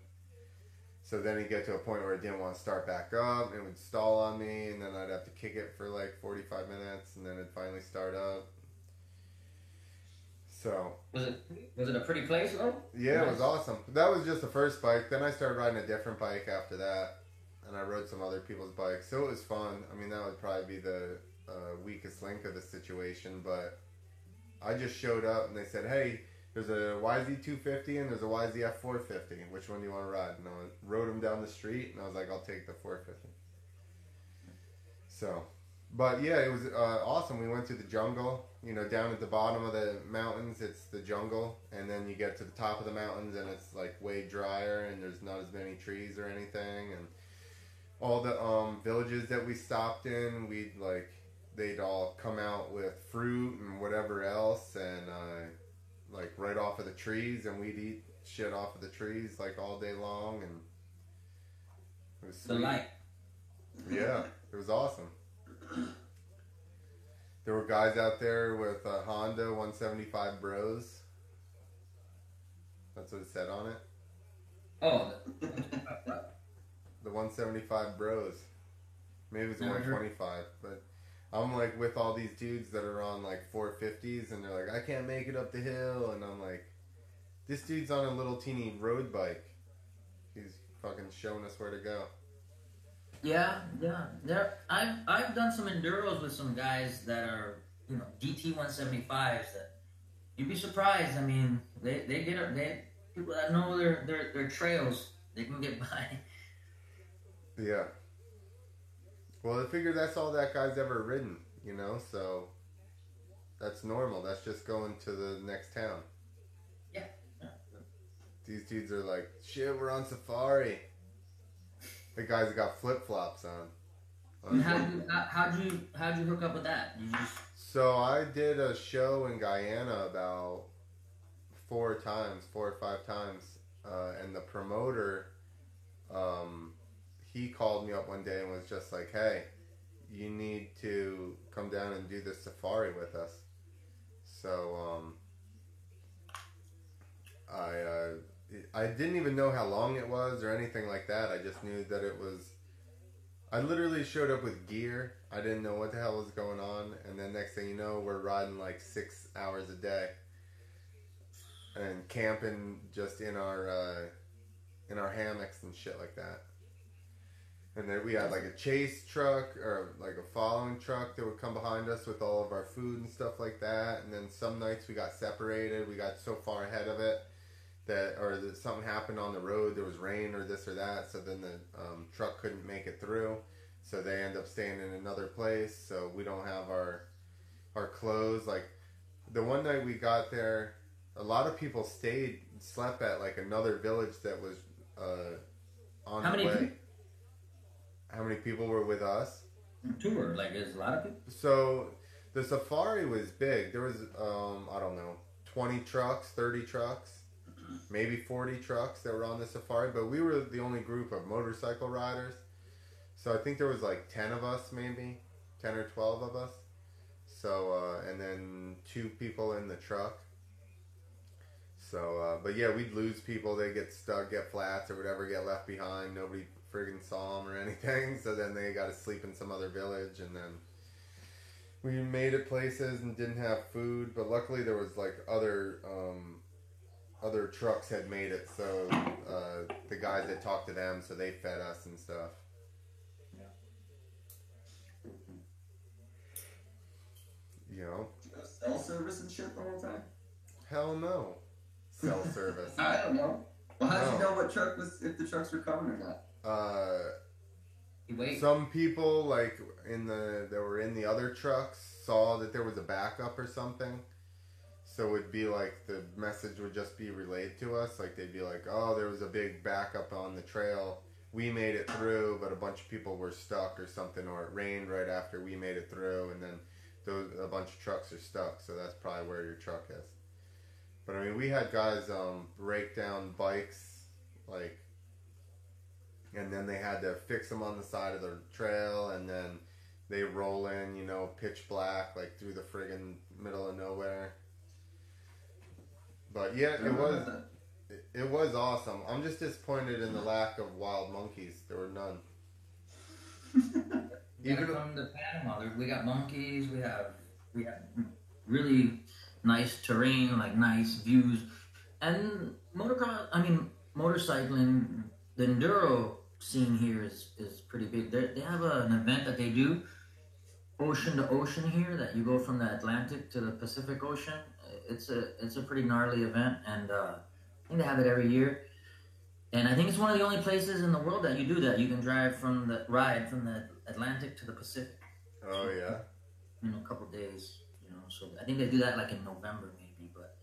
So then it'd get to a point where it didn't want to start back up. It would stall on me, and then I'd have to kick it for like 45 minutes, and then it'd finally start up. So Was it a pretty place though? yeah, it was awesome. That was just the first bike. Then I started riding a different bike after that, and I rode some other people's bikes. So it was fun. I mean, that would probably be the weakest link of the situation, but I just showed up, and they said, "Hey, there's a YZ250 and there's a YZF450. Which one do you want to ride?" And I rode them down the street, and I was like, "I'll take the 450." So, but yeah, it was awesome. We went to the jungle. You know, down at the bottom of the mountains, it's the jungle, and then you get to the top of the mountains, and it's like way drier, and there's not as many trees or anything, and all the villages that we stopped in, they'd all come out with fruit and whatever else, and like right off of the trees, and we'd eat shit off of the trees like all day long, and it was sweet. Light. Yeah, it was awesome. There were guys out there with a Honda 175 Bros. That's what it said on it. Oh, The 175 Bros. Maybe it was Never heard. 125, but I'm like with all these dudes that are on like 450s, and they're like, "I can't make it up the hill," and I'm like, "This dude's on a little teeny road bike. He's fucking showing us where to go." yeah. I've done some enduros with some guys that are, you know, GT 175s. That you'd be surprised. I mean, they people that know their trails, they can get by. Yeah. Well, I figure that's all that guy's ever ridden, you know, so that's normal. That's just going to the next town. Yeah. These dudes are like, "Shit, we're on safari." The guys got flip flops on. And how'd you hook up with that? You just So I did a show in Guyana about 4 or 5 times, and the promoter, he called me up one day and was just like, "Hey, you need to come down and do this safari with us." So I didn't even know how long it was or anything like that. I just knew that it was. I literally showed up with gear. I didn't know what the hell was going on, and then next thing you know, we're riding like 6 hours a day and camping just in our hammocks and shit like that. And then we had like a chase truck or like a following truck that would come behind us with all of our food and stuff like that. And then some nights we got separated. We got so far ahead of it that something happened on the road. There was rain or this or that. So then the truck couldn't make it through. So they end up staying in another place. So we don't have our clothes. Like the one night we got there, a lot of people slept at like another village that was on the way. How many people were with us? tour? Like, there's a lot of people. So the safari was big. There was I don't know, 20 trucks, 30 trucks, maybe 40 trucks that were on the safari, but we were the only group of motorcycle riders. So I think there was like 10 of us, maybe 10 or 12 of us. So and then 2 people in the truck. So but yeah, we'd lose people. They get stuck, get flats or whatever, get left behind. Nobody friggin' saw them or anything. So then they got to sleep in some other village, and then we made it places and didn't have food. But luckily there was like other trucks had made it, so the guys had talked to them, so they fed us and stuff. You know? Did you go cell service and shit the whole time? Hell no. Cell service. I don't know. Well, how did you know what truck was, if the trucks were coming or not? Wait. Some people like that were in the other trucks saw that there was a backup or something. So it'd be like the message would just be relayed to us. Like they'd be like, "Oh, there was a big backup on the trail. We made it through, but a bunch of people were stuck or something, or it rained right after we made it through, and then a bunch of trucks are stuck. So that's probably where your truck is." But I mean, we had guys break down bikes, like, and then they had to fix them on the side of the trail, and then they roll in, you know, pitch black, like through the friggin' middle of nowhere. But yeah, it was. It was awesome. I'm just disappointed in the lack of wild monkeys. There were none. Even from the Panama, we got monkeys. We have really nice terrain, like nice views, and motorcycling. The enduro scene here is pretty big. They have an event that they do, ocean to ocean here, that you go from the Atlantic to the Pacific Ocean. It's a pretty gnarly event, and I think they have it every year. And I think it's one of the only places in the world that you do that. You can from the Atlantic to the Pacific. Oh yeah. A couple days. So I think they do that like in November maybe, but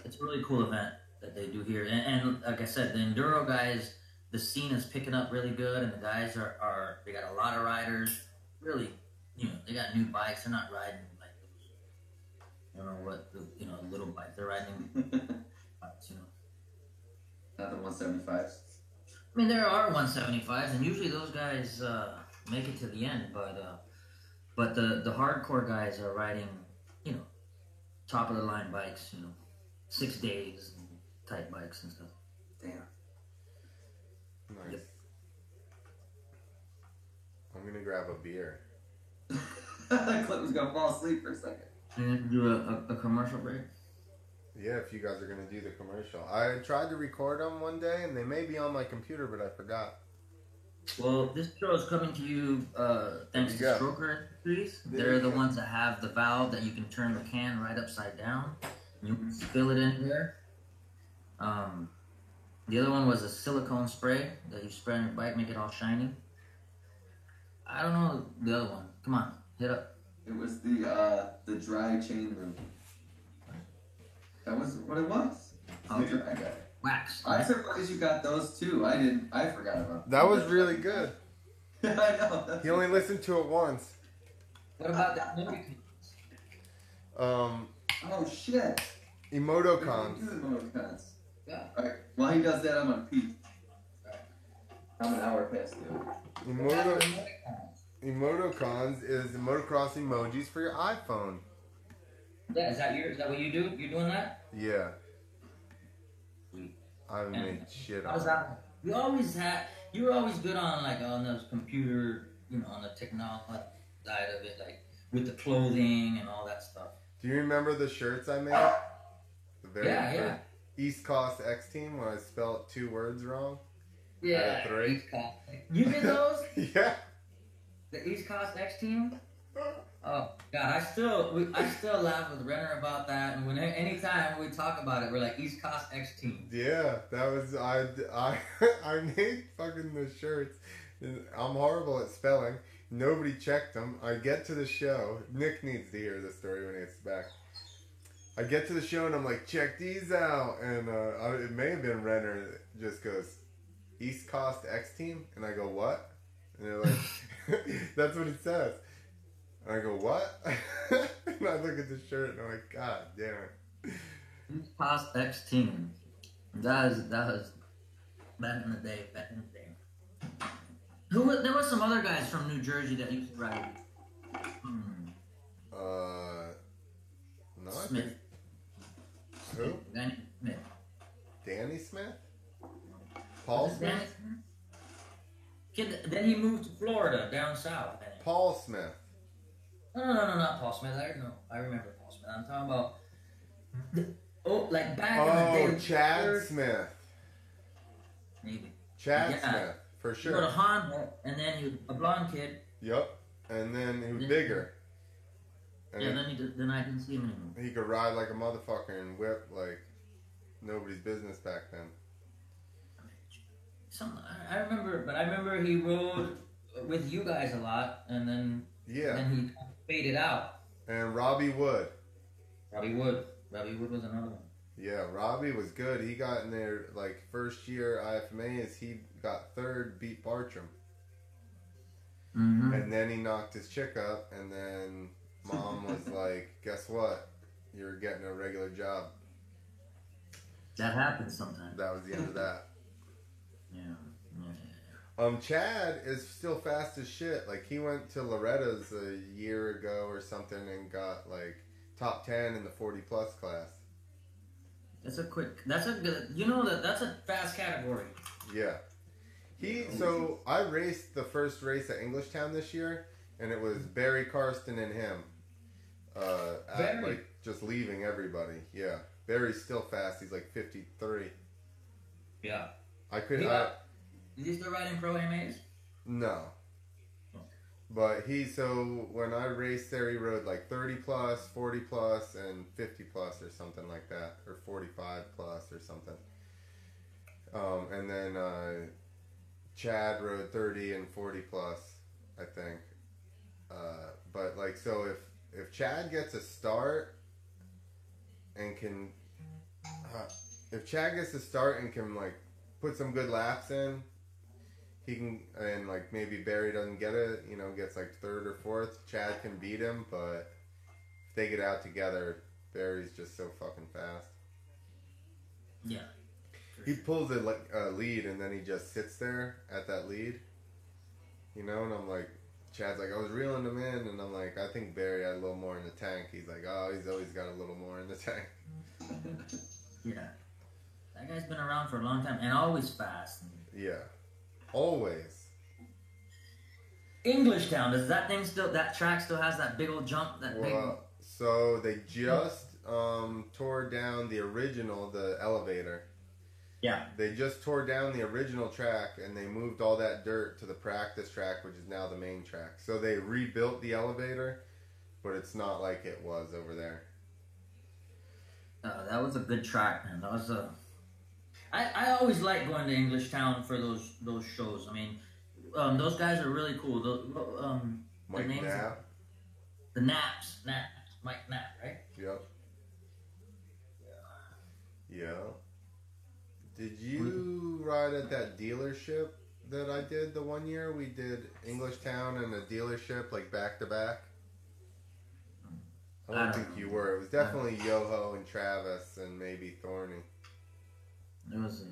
it's a really cool event that they do here. And like I said, the enduro guys, the scene is picking up really good, and the guys they got a lot of riders. Really, they got new bikes. They're not riding like those. I don't know what little bikes they're riding. Bikes, Not the 175s. I mean, there are 175s, and usually those guys make it to the end. But the hardcore guys are riding, top of the line bikes. 6 days type bikes and stuff. Damn. Nice. Yep. I'm gonna grab a beer. Clint was gonna fall asleep for a second. You need to do a commercial break. Yeah, if you guys are gonna do the commercial. I tried to record them one day, and they may be on my computer, but I forgot. Well, this show is coming to you thanks to Stroker Industries. They're the ones that have the valve that you can turn the can right upside down. You can spill it anywhere. The other one was a silicone spray that you spray on your bike, make it all shiny. I don't know the other one. Come on, hit up. It was the dry chain lube. That was what it was. Oh. The dry guy. Wax. I'm surprised you got those too. I forgot about That was really good. I know. He only listened to it once. What about that movie? Um, Oh shit. Emotocons. We do the emoticons. Yeah. Alright. While he does that, I'm gonna pee. I'm an hour past due. Emoticons is the motocross emojis for your iPhone. Yeah, is that what you do? You're doing that? Yeah. Sweet. I haven't made shit How's on that? You were always good on those computer, on the technology side of it, like with the clothing and all that stuff. Do you remember the shirts I made? The very Yeah. East Coast X Team when I spelled 2 words wrong? Yeah. Three. East Coast. You did those? Yeah. The East Coast X Team? Oh God, I still laugh with Renner about that, and anytime we talk about it, we're like East Coast X Team. Yeah, that was I made fucking the shirts. I'm horrible at spelling. Nobody checked them. I get to the show. Nick needs to hear this story when he gets back. I get to the show and I'm like, check these out, and it may have been Renner that just goes, East Coast X Team, and I go, what? And they're like, that's what it says. And I go, what? And I look at the shirt and I'm like, God damn it. East Coast X Team. That was back in the day. There were some other guys from New Jersey that used to ride. No, Smith. Who? Danny Smith. Danny Smith? Paul Smith? Danny Smith? Kid, then he moved to Florida, down south. Paul Smith. No, not Paul Smith. I remember Paul Smith. I'm talking about like back in the day. Chad Smith. Maybe. Chad Smith, for He got sure. a Honda, and then he was a blonde kid. Yep. And then he was bigger. And Yeah, then I didn't see him anymore. he could ride like a motherfucker and whip like nobody's business back then. I remember he rode with you guys a lot, and then Yeah. he faded out. And Robbie Wood. Robbie Wood was another one. Yeah, Robbie was good. He got in there like first year IFMAs. He got third, beat Bartram. Mm-hmm. And then he knocked his chick up, and then Mom was like, guess what? You're getting a regular job. That happens sometimes. That was the end of that. Yeah. Chad is still fast as shit. Like, he went to Loretta's a year ago or something and got like top 10 in the 40 plus class. That's a quick. That's a good. You know that's a fast category. Yeah. So I raced the first race at Englishtown this year, and it was Barry Karsten and him. Like just leaving everybody. Yeah. Barry's still fast. He's like 53. Yeah. Is he still riding pro AMAs? No. But when I raced there, he rode like 30 plus, 40 plus, and 50 plus or something like that, or 45 plus or something. And then Chad rode 30 and 40 plus, I think. But like, so if Chad gets a start and can, like put some good laps in, he can, and like maybe Barry doesn't get it, gets like third or fourth, Chad can beat him, but if they get out together, Barry's just so fucking fast. Yeah. He pulls a lead and then he just sits there at that lead, and I'm like, Chad's like, I was reeling him in, and I'm like, I think Barry had a little more in the tank. He's like, oh, he's always got a little more in the tank. Yeah. That guy's been around for a long time and always fast. Yeah. Always. Englishtown, does that track still has that big old jump? So they just tore down the original, the elevator. Yeah. They just tore down the original track and they moved all that dirt to the practice track, which is now the main track. So they rebuilt the elevator, but it's not like it was over there. That was a good track, man. That was I always like going to Englishtown for those shows. I mean, those guys are really cool. Mike Knapp. The Naps. Mike Knapp, right? Yep. Yeah. Did you ride at that dealership that I did the one year? We did Englishtown and a dealership like back to back. I don't think you were. It was definitely Yoho and Travis and maybe Thorny. It was,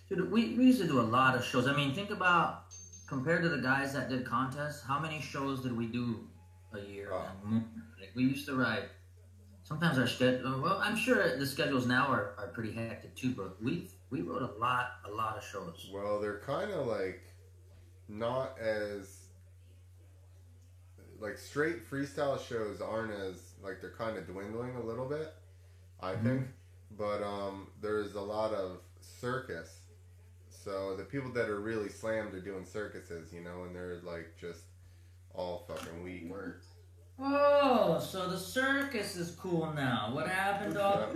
dude. We used to do a lot of shows. I mean, think about compared to the guys that did contests. How many shows did we do a year? Like we used to ride. Sometimes our schedule. Well, I'm sure the schedules now are pretty hectic too. But we rode a lot of shows. Well, they're kind of like not as like straight freestyle shows aren't as like they're kind of dwindling a little bit, I think. But there's a lot of circus. So the people that are really slammed are doing circuses, and they're like just all fucking weak. Oh, so the circus is cool now. What happened to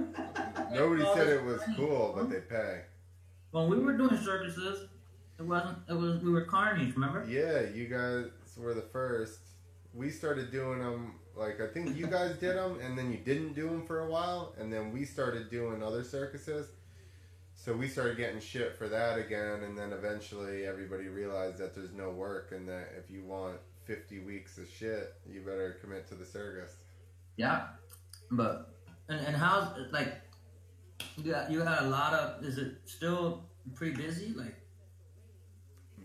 Nobody said it was cool, but they pay. When we were doing circuses, we were carnies, remember? Yeah, you guys were the first. We started doing them, like I think you guys did them, and then you didn't do them for a while, and then we started doing other circuses. So we started getting shit for that again, and then eventually everybody realized that there's no work, and that if you want 50 weeks of shit, you better commit to the circus. Yeah, but and how's like you had a lot of? Is it still pretty busy? Like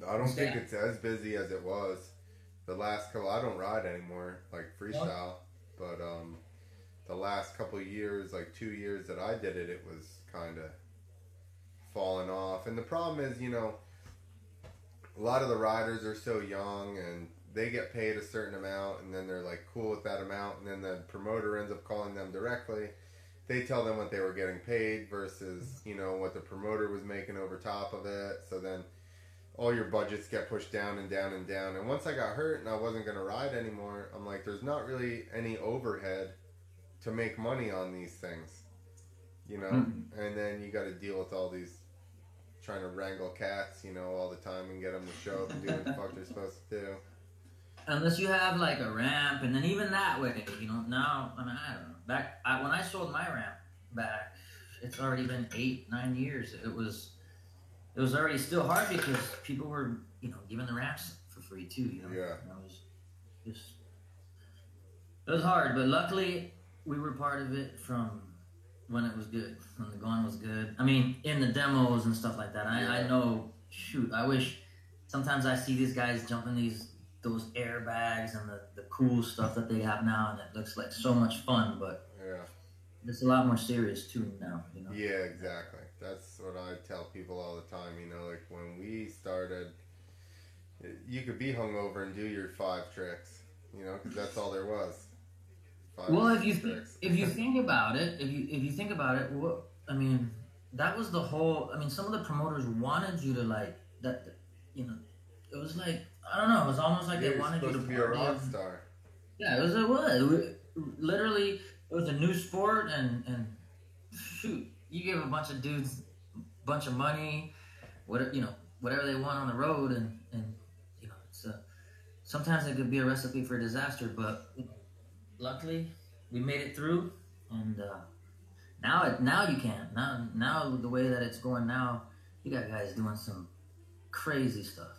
I don't think it's as busy as it was. The last couple, I don't ride anymore, like freestyle, but the last couple of years, like 2 years that I did it, it was kind of falling off. And the problem is, a lot of the riders are so young and they get paid a certain amount and then they're like cool with that amount, and then the promoter ends up calling them directly. They tell them what they were getting paid versus, what the promoter was making over top of it. So then all your budgets get pushed down and down and down. And once I got hurt and I wasn't going to ride anymore, I'm like, there's not really any overhead to make money on these things, And then you got to deal with all these, trying to wrangle cats, all the time and get them to show up and do what the fuck they're supposed to do. Unless you have like a ramp, and then even that way, now, I mean, I don't know. When I sold my ramp back, it's already been 8-9 years. It was already still hard because people were, giving the ramps for free too, Yeah. It was hard, but luckily we were part of it from when it was good, when the going was good. I mean, in the demos and stuff like that. I know, shoot, I wish sometimes I see these guys jumping those airbags and the cool stuff that they have now, and it looks like so much fun, but It's a lot more serious too now, you know. Yeah, exactly. That's what I tell people all the time. You know, like when we started, you could be hungover and do your 5 tricks. You know, because that's all there was. Well, Tricks. if you think about it, if you think about it, what I mean, that was the whole. I mean, some of the promoters wanted you to like that. You know, it was like I don't know. It was almost like Yeah, they you're wanted you supposed to to be a party rock and- star. Yeah, it was. Literally, it was a new sport, and shoot, you give a bunch of dudes a bunch of money, whatever they want on the road, and you know, sometimes it could be a recipe for disaster. But luckily, we made it through, and now you can. Now the way that it's going now, you got guys doing some crazy stuff.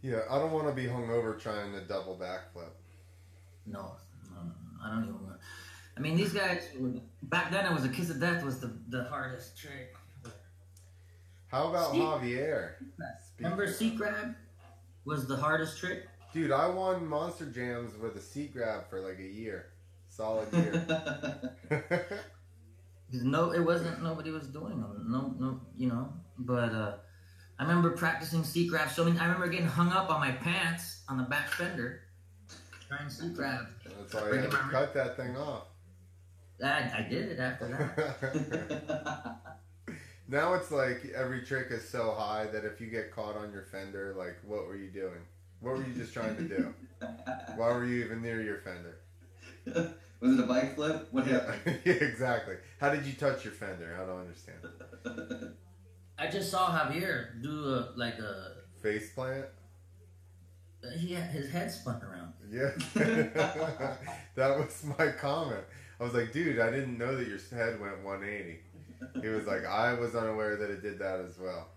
Yeah, I don't want to be hungover trying to double backflip. No, I don't even want. I mean, these guys back then. It was a kiss of death was the hardest trick. How about Seat- Javier? Remember seat grab was the hardest trick. Dude, I won Monster Jams with a seat grab for like a year. Solid year. No, it wasn't. Nobody was doing them. No, you know. But I remember practicing seat grabs. So I remember getting hung up on my pants on the back fender trying seat grab. That's why I had to cut that thing off. I did it after that. Now it's like every trick is so high that if you get caught on your fender, like, what were you doing? What were you just trying to do? Why were you even near your fender? Was it a bike flip? What happened? Yeah, exactly. How did you touch your fender? I don't understand. I just saw Javier do a Face plant? his head spun around. Yeah. That was my comment. I was like, dude, I didn't know that your head went 180. He was like, I was unaware that it did that as well.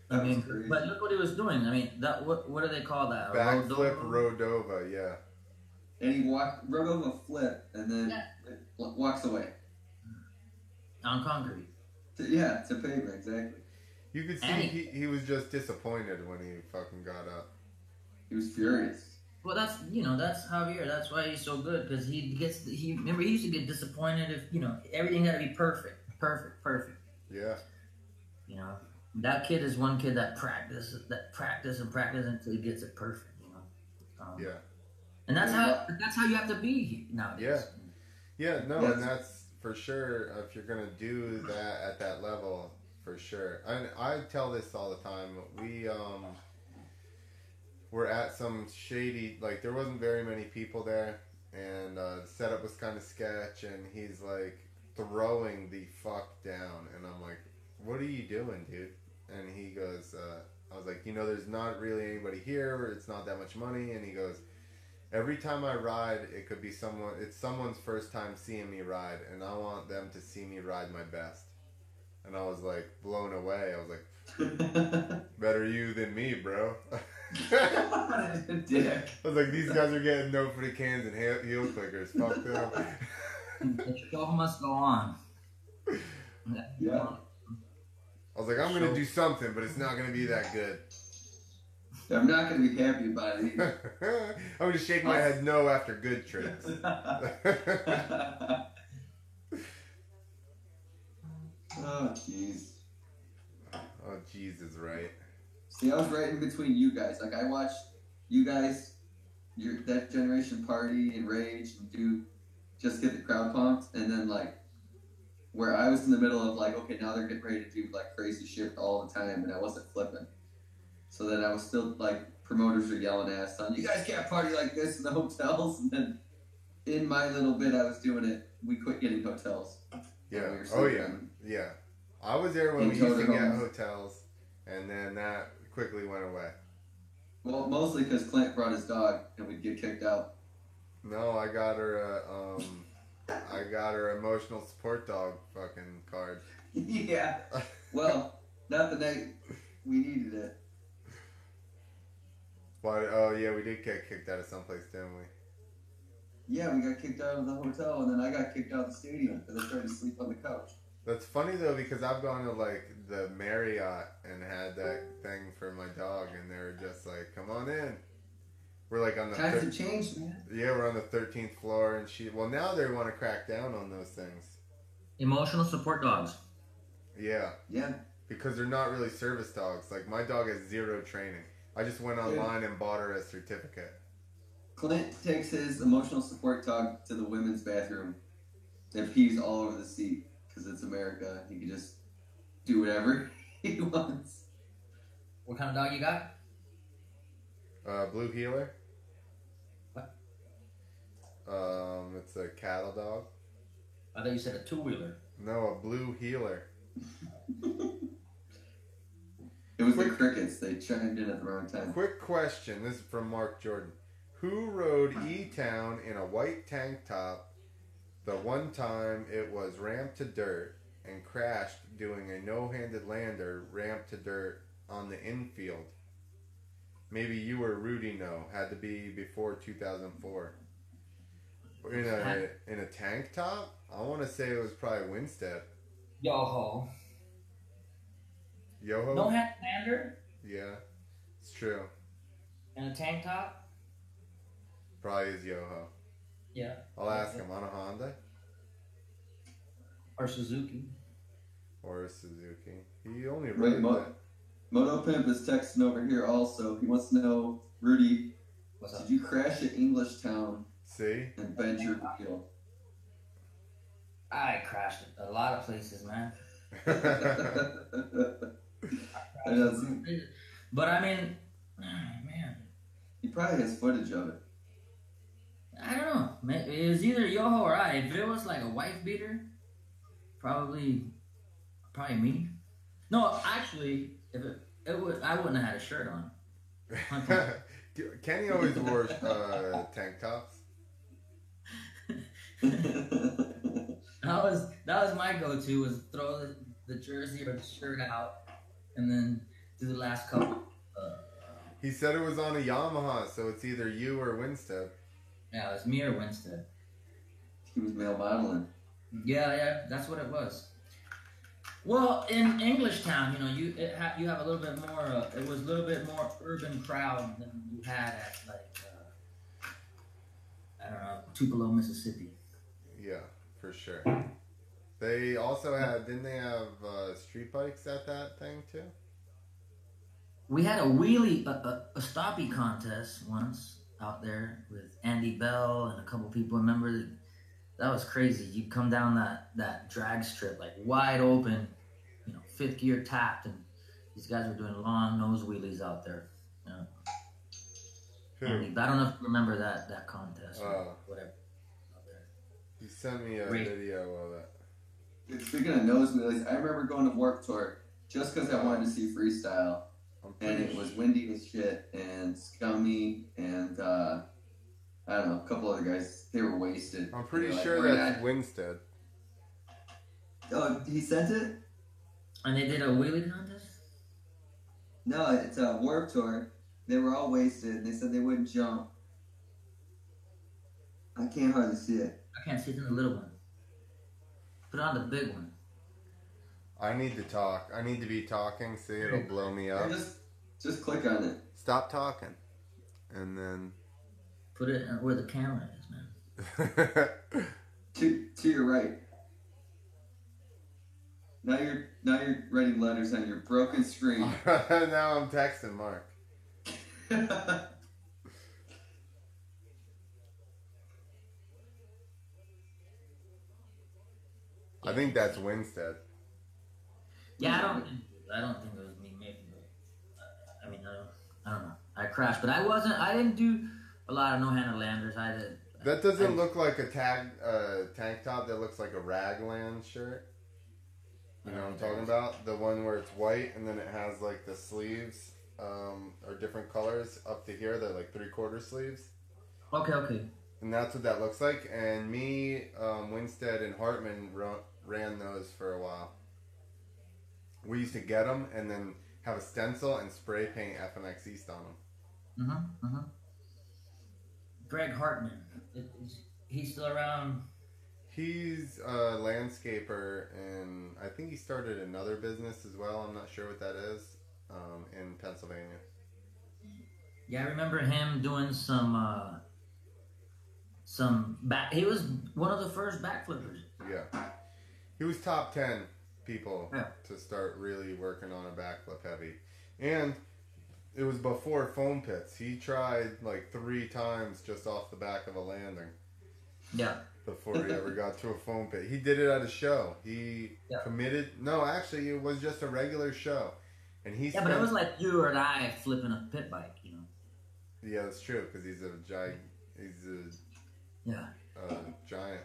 I That was mean, crazy. but look what he was doing. I mean, that what do they call that? A Backflip rodova? Rodova, yeah. And he rode over a flip and then walks away. On concrete. Yeah, to pavement, exactly. You could see And he was just disappointed when he fucking got up. He was furious. Well, that's Javier. That's why he's so good because remember he used to get disappointed if everything had to be perfect. Yeah. You know, that kid is one kid that practice until he gets it perfect. You know. Yeah. And that's how you have to be nowadays. Yeah, no, Yes. and that's for sure. If you're gonna do that at that level, for sure. And I tell this all the time. We were at some shady, like there wasn't very many people there, and the setup was kind of sketch. And he's like throwing the fuck down, and I'm like, "What are you doing, dude?" And he goes, "I was like, there's not really anybody here. Or it's not that much money." And he goes, every time I ride, it's someone's first time seeing me ride, and I want them to see me ride my best. And I was like blown away. I was like, better you than me, bro. I Dick. was like, these guys are getting no for the cans and heel clickers. Fuck them. The show must go on. Yeah. I was like, I'm gonna do something, but it's not gonna be that good. I'm not going to be happy about it either. I'm gonna shake my head no after good tricks. Oh, jeez. Oh, Jesus, right. See, I was right in between you guys. Like, I watched you guys, that generation party and rage and do just get the crowd pumped. And then, like, where I was in the middle of, like, okay, now they're getting ready to do, like, crazy shit all the time. And I wasn't flipping. So then I was still, like, promoters were yelling at us, you guys can't party like this in the hotels. And then in my little bit I was doing it, we quit getting hotels. Yeah. When we were Oh, yeah. sleeping. Yeah. I was there when In we used to Coder get homes. hotels, and then that quickly went away. Well, mostly because Clint brought his dog and we'd get kicked out. No, I got her emotional support dog fucking card. Yeah. Well, not the night we needed it. But, oh yeah, we did get kicked out of someplace, didn't we? Yeah, we got kicked out of the hotel, and then I got kicked out of the stadium because I tried to sleep on the couch. That's funny though, because I've gone to like the Marriott and had that thing for my dog, and they were just like, "Come on in." We're like on the Times have changed, man. yeah, we're on the 13th floor, and now they want to crack down on those things. Emotional support dogs. Yeah, Yeah. because they're not really service dogs. Like my dog has 0 training. I just went online and bought her a certificate. Clint takes his emotional support dog to the women's bathroom and pees all over the seat because it's America. He can just do whatever he wants. What kind of dog you got? Blue Heeler. What? It's a cattle dog. I thought you said a two-wheeler. No, a Blue Heeler. It was the crickets. They chimed in at the wrong time. Quick question. This is from Mark Jordan. Who rode E-Town in a white tank top the one time it was ramped to dirt and crashed doing a no-handed lander ramped to dirt on the infield? Maybe you or Rudy know. Had to be before 2004. In a tank top? I want to say it was probably Winstead. Yoho. Yoho? No hand lander Yeah, it's true. and a tank top. Probably is Yoho. Yeah. I'll ask him on a Honda Or Suzuki. or a Suzuki. He only Wait, rode that. Moto Pimp is texting over here also. He wants to know, Rudy, What's up? did you crash at English Town See? and bend your wheel? I crashed at a lot of places, man. I know, see, But I mean, man, he probably has footage of it. I don't know. It was either Yoho or I. If it was like a wife beater, probably me. No, actually, if it would, I wouldn't have had a shirt on. Kenny always wore tank tops. That was my go-to, was throw the jersey or the shirt out, and then do the last couple. He said it was on a Yamaha, so it's either you or Winstead. Yeah, it was me or Winstead. He was male modeling. Yeah, that's what it was. Well, in English Town, you have a little bit more. It was a little bit more urban crowd than you had at I don't know, Tupelo, Mississippi. Yeah, for sure. They also didn't they have street bikes at that thing too? We had a wheelie, a stoppie contest once out there with Andy Bell and a couple people. Remember, that was crazy. You'd come down that drag strip like wide open, fifth gear tapped, and these guys were doing long nose wheelies out there. Andy, but I don't know if you remember that contest or whatever out there. He sent me a Great. video of it. Speaking of nose wheelies, I remember going to Warped Tour just because I wanted to see freestyle. And it was windy as shit, and Scummy, and I don't know, a couple other guys. They were wasted. I'm pretty Like, sure that's Winstead. Oh, he sent it? And they did a wheelie contest? No, it's a Warped Tour. They were all wasted. They said they wouldn't jump. I can't hardly see it. I can't see it in the little one. Put on the big one. I need to talk. I need to be talking. See, it'll blow me up. Here, just click on it. Stop talking, and then. Put it where the camera is, man. To your right. Now you're writing letters on your broken screen. Now I'm texting Mark. I think that's Winstead. Yeah, I don't think it was me making it. I mean, I don't know. I crashed, but I didn't do a lot of no-handed landers. I did. That doesn't look like a tank top. That looks like a raglan shirt. You know what I'm talking about? The one where it's white and then it has like the sleeves are different colors up to here. They're like 3/4 sleeves. Okay. And that's what that looks like. And me, Winstead, and Hartman ran those for a while. We used to get them and then have a stencil and spray paint FMX East on them. Greg Hartman. He's still around? He's a landscaper, and I think he started another business as well. I'm not sure what that is, in Pennsylvania. Yeah, I remember him doing some back. He was one of the first backflippers. Yeah. He was top 10 people Yeah. to start really working on a backflip heavy. And it was before foam pits. He tried like 3 times just off the back of a landing Yeah. before he ever got to a foam pit. He did it at a show. He Yeah. committed. No, actually, it was just a regular show. And he Yeah, but it was like you or I flipping a pit bike, you know. Yeah, that's true, because he's a giant. He's Yeah. a giant.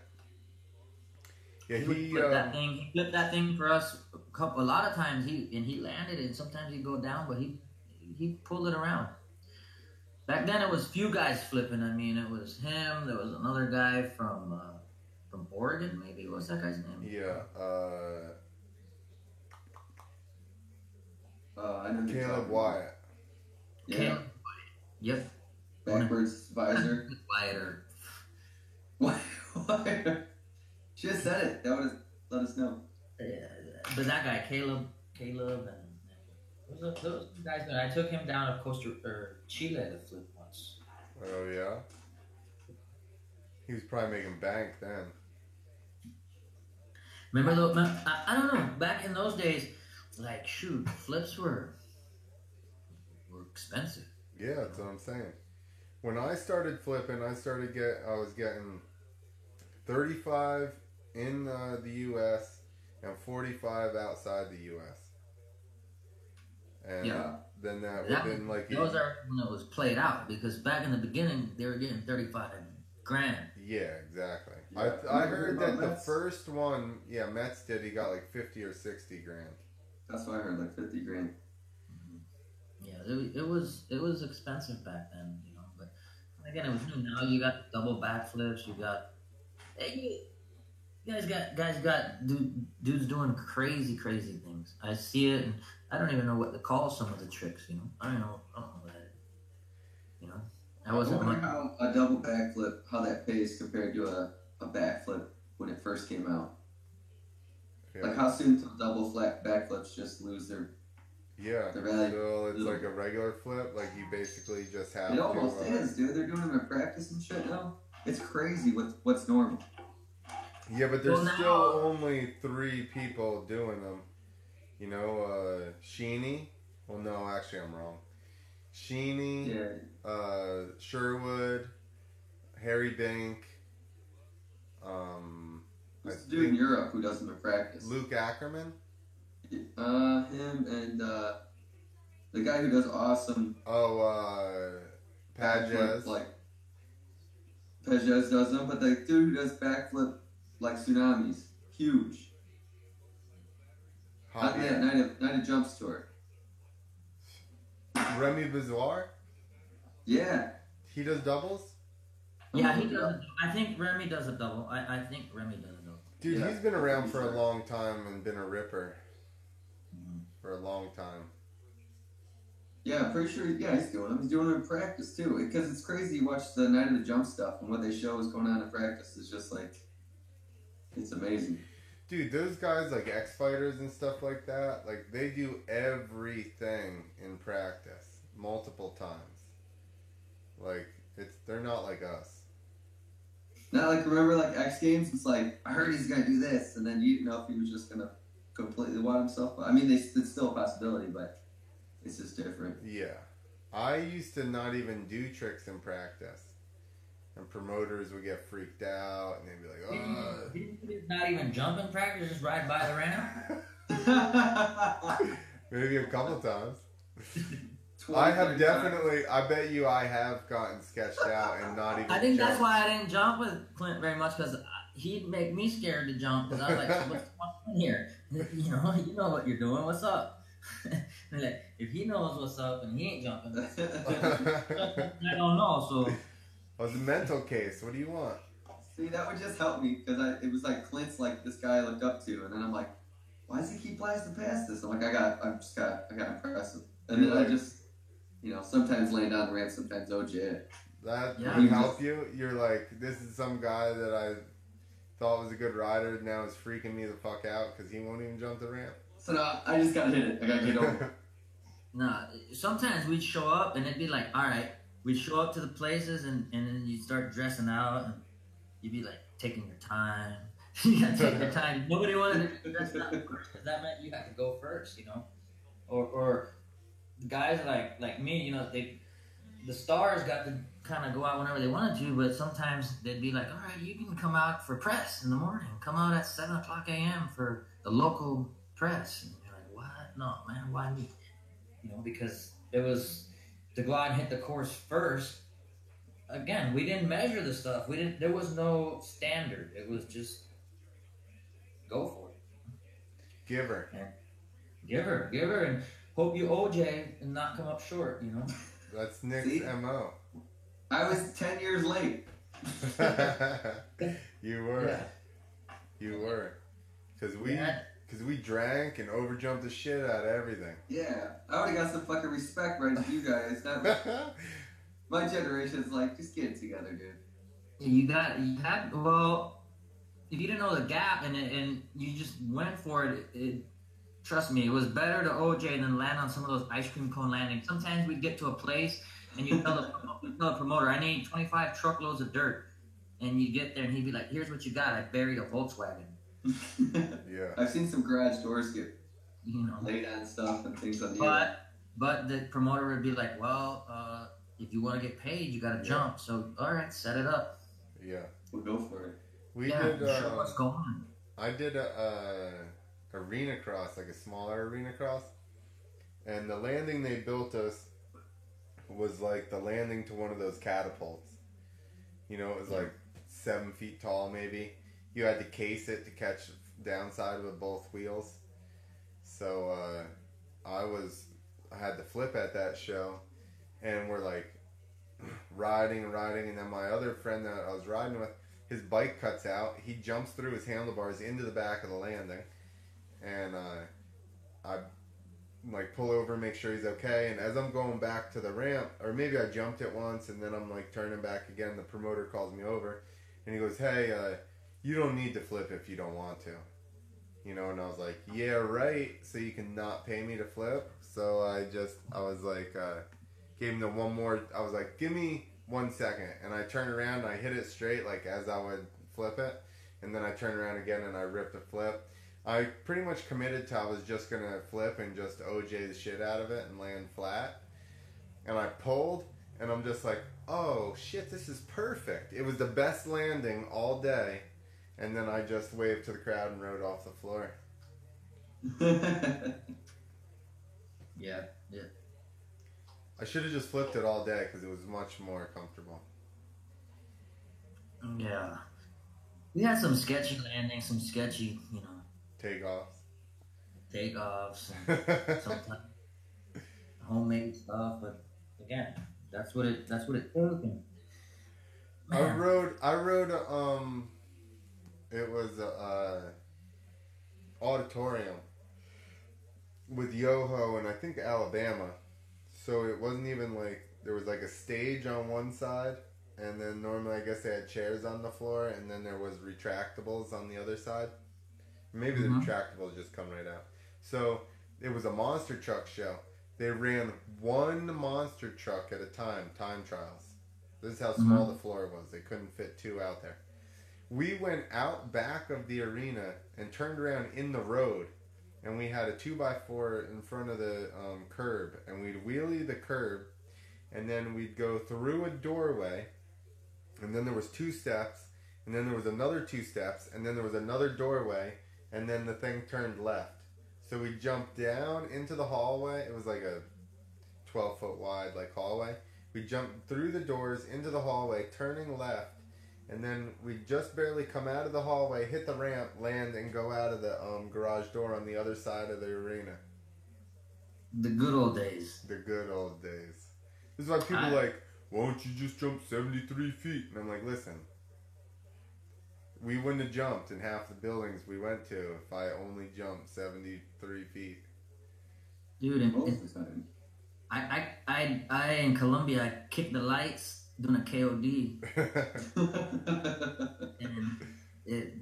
Yeah, He would flip that thing. He flipped that thing for us a lot of times. He landed it, and sometimes he'd go down, but he pulled it around. Back then, it was few guys flipping. I mean, it was him. There was another guy from Oregon, maybe. What's that guy's name? Yeah, I know Caleb Wyatt. Yeah. Caleb. Yep. Backwards visor. Wyatt or What? She just said it. That would have let us know. but that guy, Caleb, and those guys. I took him down to Chile to flip once. Oh yeah. He was probably making bank then. Remember though? I don't know. Back in those days, like shoot, flips were expensive. Yeah, that's what I'm saying. When I started flipping, I was getting 35 in the U.S. and 45 outside the U.S. And Yeah. then that would have been like those are when it was played out because back in the beginning they were getting 35 grand. Yeah, exactly. Yeah. I heard that the Mets? first one, yeah, Mets did. He got like 50 or 60 grand. That's what I heard, like 50 grand. Yeah, it was expensive back then, you know. But again, it was new. Now you got double backflips. You got guys got dudes doing crazy things. I see it, and I don't even know what to call some of the tricks. You know, I don't know what that is. You know, I wasn't. I wonder how a double backflip, how that pays compared to a backflip when it first came out. Yeah. Like how soon till double flat backflips just lose their Yeah, the value? so it's like a regular flip. Like you basically just have It to. almost is, dude. They're doing them in practice and shit now. It's crazy what's normal. Yeah, but there's Well, now- still only 3 people doing them. You know, Sheeny. Well, no, actually, I'm wrong. Sheeny, Yeah. Sherwood, Harry Bink. Who's the dude in Europe who does them in practice? Luke Ackerman. Him and the guy who does awesome Oh, Pages. like Pages does them, but the dude who does backflip like tsunamis, huge. Javier. Night of Jumps tour. Remy Bizarre. Yeah. He does doubles. Yeah, he does. I think Remy does a double. I think Remy does a double. Dude, Yeah. he's been around for a long time and been a ripper for a long time. Yeah, I'm pretty sure. Yeah, he's doing them. He's doing them in practice too. Because it's crazy. You watch the Night of the Jump stuff, and what they show is going on in practice. It's just like, it's amazing. Dude, those guys like X Fighters and stuff like that, like they do everything in practice multiple times. Like they're not like us. Not like remember like X Games. It's like I heard he's gonna do this, and then you didn't know if he was just gonna completely wad himself. I mean, it's still a possibility, but it's just different. Yeah. I used to not even do tricks in practice. And promoters would get freaked out and they'd be like, oh. Didn't you not even jump in practice, just ride by the ramp? Maybe a couple times. I have definitely, I bet you I have gotten sketched out and not even I think that's jumped. why I didn't jump with Clint very much because he'd make me scared to jump because I was like, what's going on here? You know what you're doing. What's up? And like, if he knows what's up and he ain't jumping, I don't know. So. It was a mental case. What do you want? See, that would just help me because it was like Clint's like this guy I looked up to, and then I'm like, why does he keep blasting past this? I'm like, I got impressive, and then I just, sometimes laying down the ramp, sometimes OJ it. That Yeah. would help you. You're like, this is some guy that I thought was a good rider. Now is freaking me the fuck out because he won't even jump the ramp. So now I just gotta hit it. I gotta get over. No, sometimes we'd show up and it'd be like, all right, we'd show up to the places and then you'd start dressing out and you'd be like taking your time. You gotta take your time. Nobody wanted to dress up first because that meant you had to go first, you know. Or guys like me, you know, the stars got to kind of go out whenever they wanted to, but sometimes they'd be like, all right, you can come out for press in the morning. Come out at 7:00 a.m. for the local press. And you're like, what? No, man, why me? You know, because it was to go out and hit the course first. Again, we didn't measure the stuff. We didn't. There was no standard. It was just go for it. Giver. And give her, and hope you OJ and not come up short. You know. That's Nick's See? MO. I was 10 years late. You were. Yeah. You were. Because Yeah. we drank and overjumped the shit out of everything. Yeah, I already got some fucking respect right to you guys. My generation's like, just get it together, dude. You had well, if you didn't know the gap and you just went for it, trust me, it was better to OJ than land on some of those ice cream cone landings. Sometimes we'd get to a place and you tell the promoter, I need 25 truckloads of dirt, and you get there and he'd be like, here's what you got. I buried a Volkswagen. Yeah. I've seen some garage doors get You know, laid on stuff and things on the end. but the promoter would be like, well, if you want to get paid, you got to jump. So all right, set it up. Yeah. We'll go for it. We Yeah, did. show what's going on. I did a arena cross, like a smaller arena cross, and the landing they built us was like the landing to one of those catapults. You know, it was like 7 feet tall, maybe. You had to case it to catch downside with both wheels. So I had to flip at that show, and we're like riding, and then my other friend that I was riding with, his bike cuts out. He jumps through his handlebars into the back of the landing, and I like pull over, make sure he's okay. And as I'm going back to the ramp, or maybe I jumped it once, and then I'm like turning back again. The promoter calls me over, and he goes, "Hey, you don't need to flip if you don't want to." You know, and I was like, "Yeah, right. So you can not pay me to flip." So I was like, gave him the one more. I was like, "Give me 1 second," and I turned around and I hit it straight, like as I would flip it, and then I turned around again and I ripped a flip. I pretty much committed to I was just gonna flip and just OJ the shit out of it and land flat, and I pulled, and I'm just like, "Oh shit, this is perfect." It was the best landing all day. And then I just waved to the crowd and rode off the floor. Yeah. I should have just flipped it all day because it was much more comfortable. Yeah. We had some sketchy landings, some sketchy, you know, takeoffs, and sometimes homemade stuff. But again, that's what it took. And, I rode it was a auditorium with Yoho and I think Alabama. So it wasn't even like there was like a stage on one side, and then normally I guess they had chairs on the floor, and then there was retractables on the other side. Maybe the retractables just come right out. So it was a monster truck show. They ran one monster truck at a time trials. This is how small the floor was. They couldn't fit two out there. We went out back of the arena and turned around in the road, and we had a 2x4 in front of the curb, and we'd wheelie the curb, and then we'd go through a doorway, and then there was 2 steps, and then there was another 2 steps, and then there was another doorway, and then the thing turned left. So we jumped down into the hallway. It was like a 12-foot wide like hallway. We jumped through the doors into the hallway, turning left, and then we just barely come out of the hallway, hit the ramp, land, and go out of the garage door on the other side of the arena. The good old days. The good old days. This is why people are like, why don't you just jump 73 feet? And I'm like, listen, we wouldn't have jumped in half the buildings we went to if I only jumped 73 feet. Dude, I in Colombia, I kicked the lights doing a KOD, and it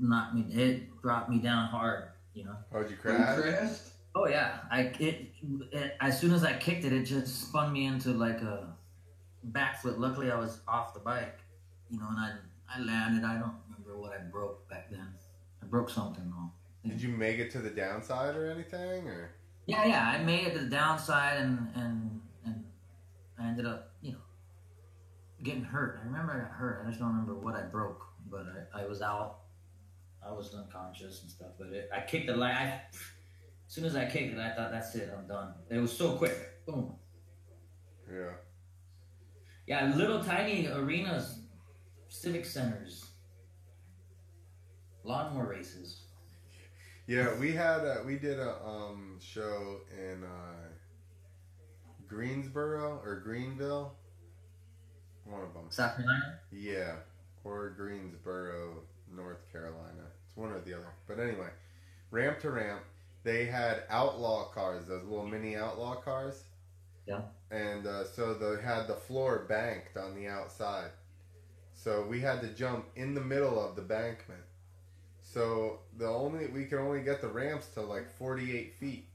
brought me down hard, you know. How'd you crash? Oh yeah, as soon as I kicked it, it just spun me into like a backflip. Luckily, I was off the bike, and I landed. I don't remember what I broke back then. I broke something though. Did you make it to the downside or anything, or? Yeah. I made it to the downside, and I ended up, getting hurt. I remember I got hurt. I just don't remember what I broke, but I was out. I was unconscious and stuff. But I kicked the line. As soon as I kicked it, I thought, that's it. I'm done. It was so quick. Boom. Yeah. Yeah, little tiny arenas, civic centers, lawnmower races. Yeah, we did a show in Greensboro or Greenville, one of them. South Carolina? Yeah, or Greensboro, North Carolina. It's one or the other. But anyway, ramp to ramp, they had outlaw cars, those little mini outlaw cars. Yeah. And so they had the floor banked on the outside. So we had to jump in the middle of the bankment. So we could only get the ramps to like 48 feet.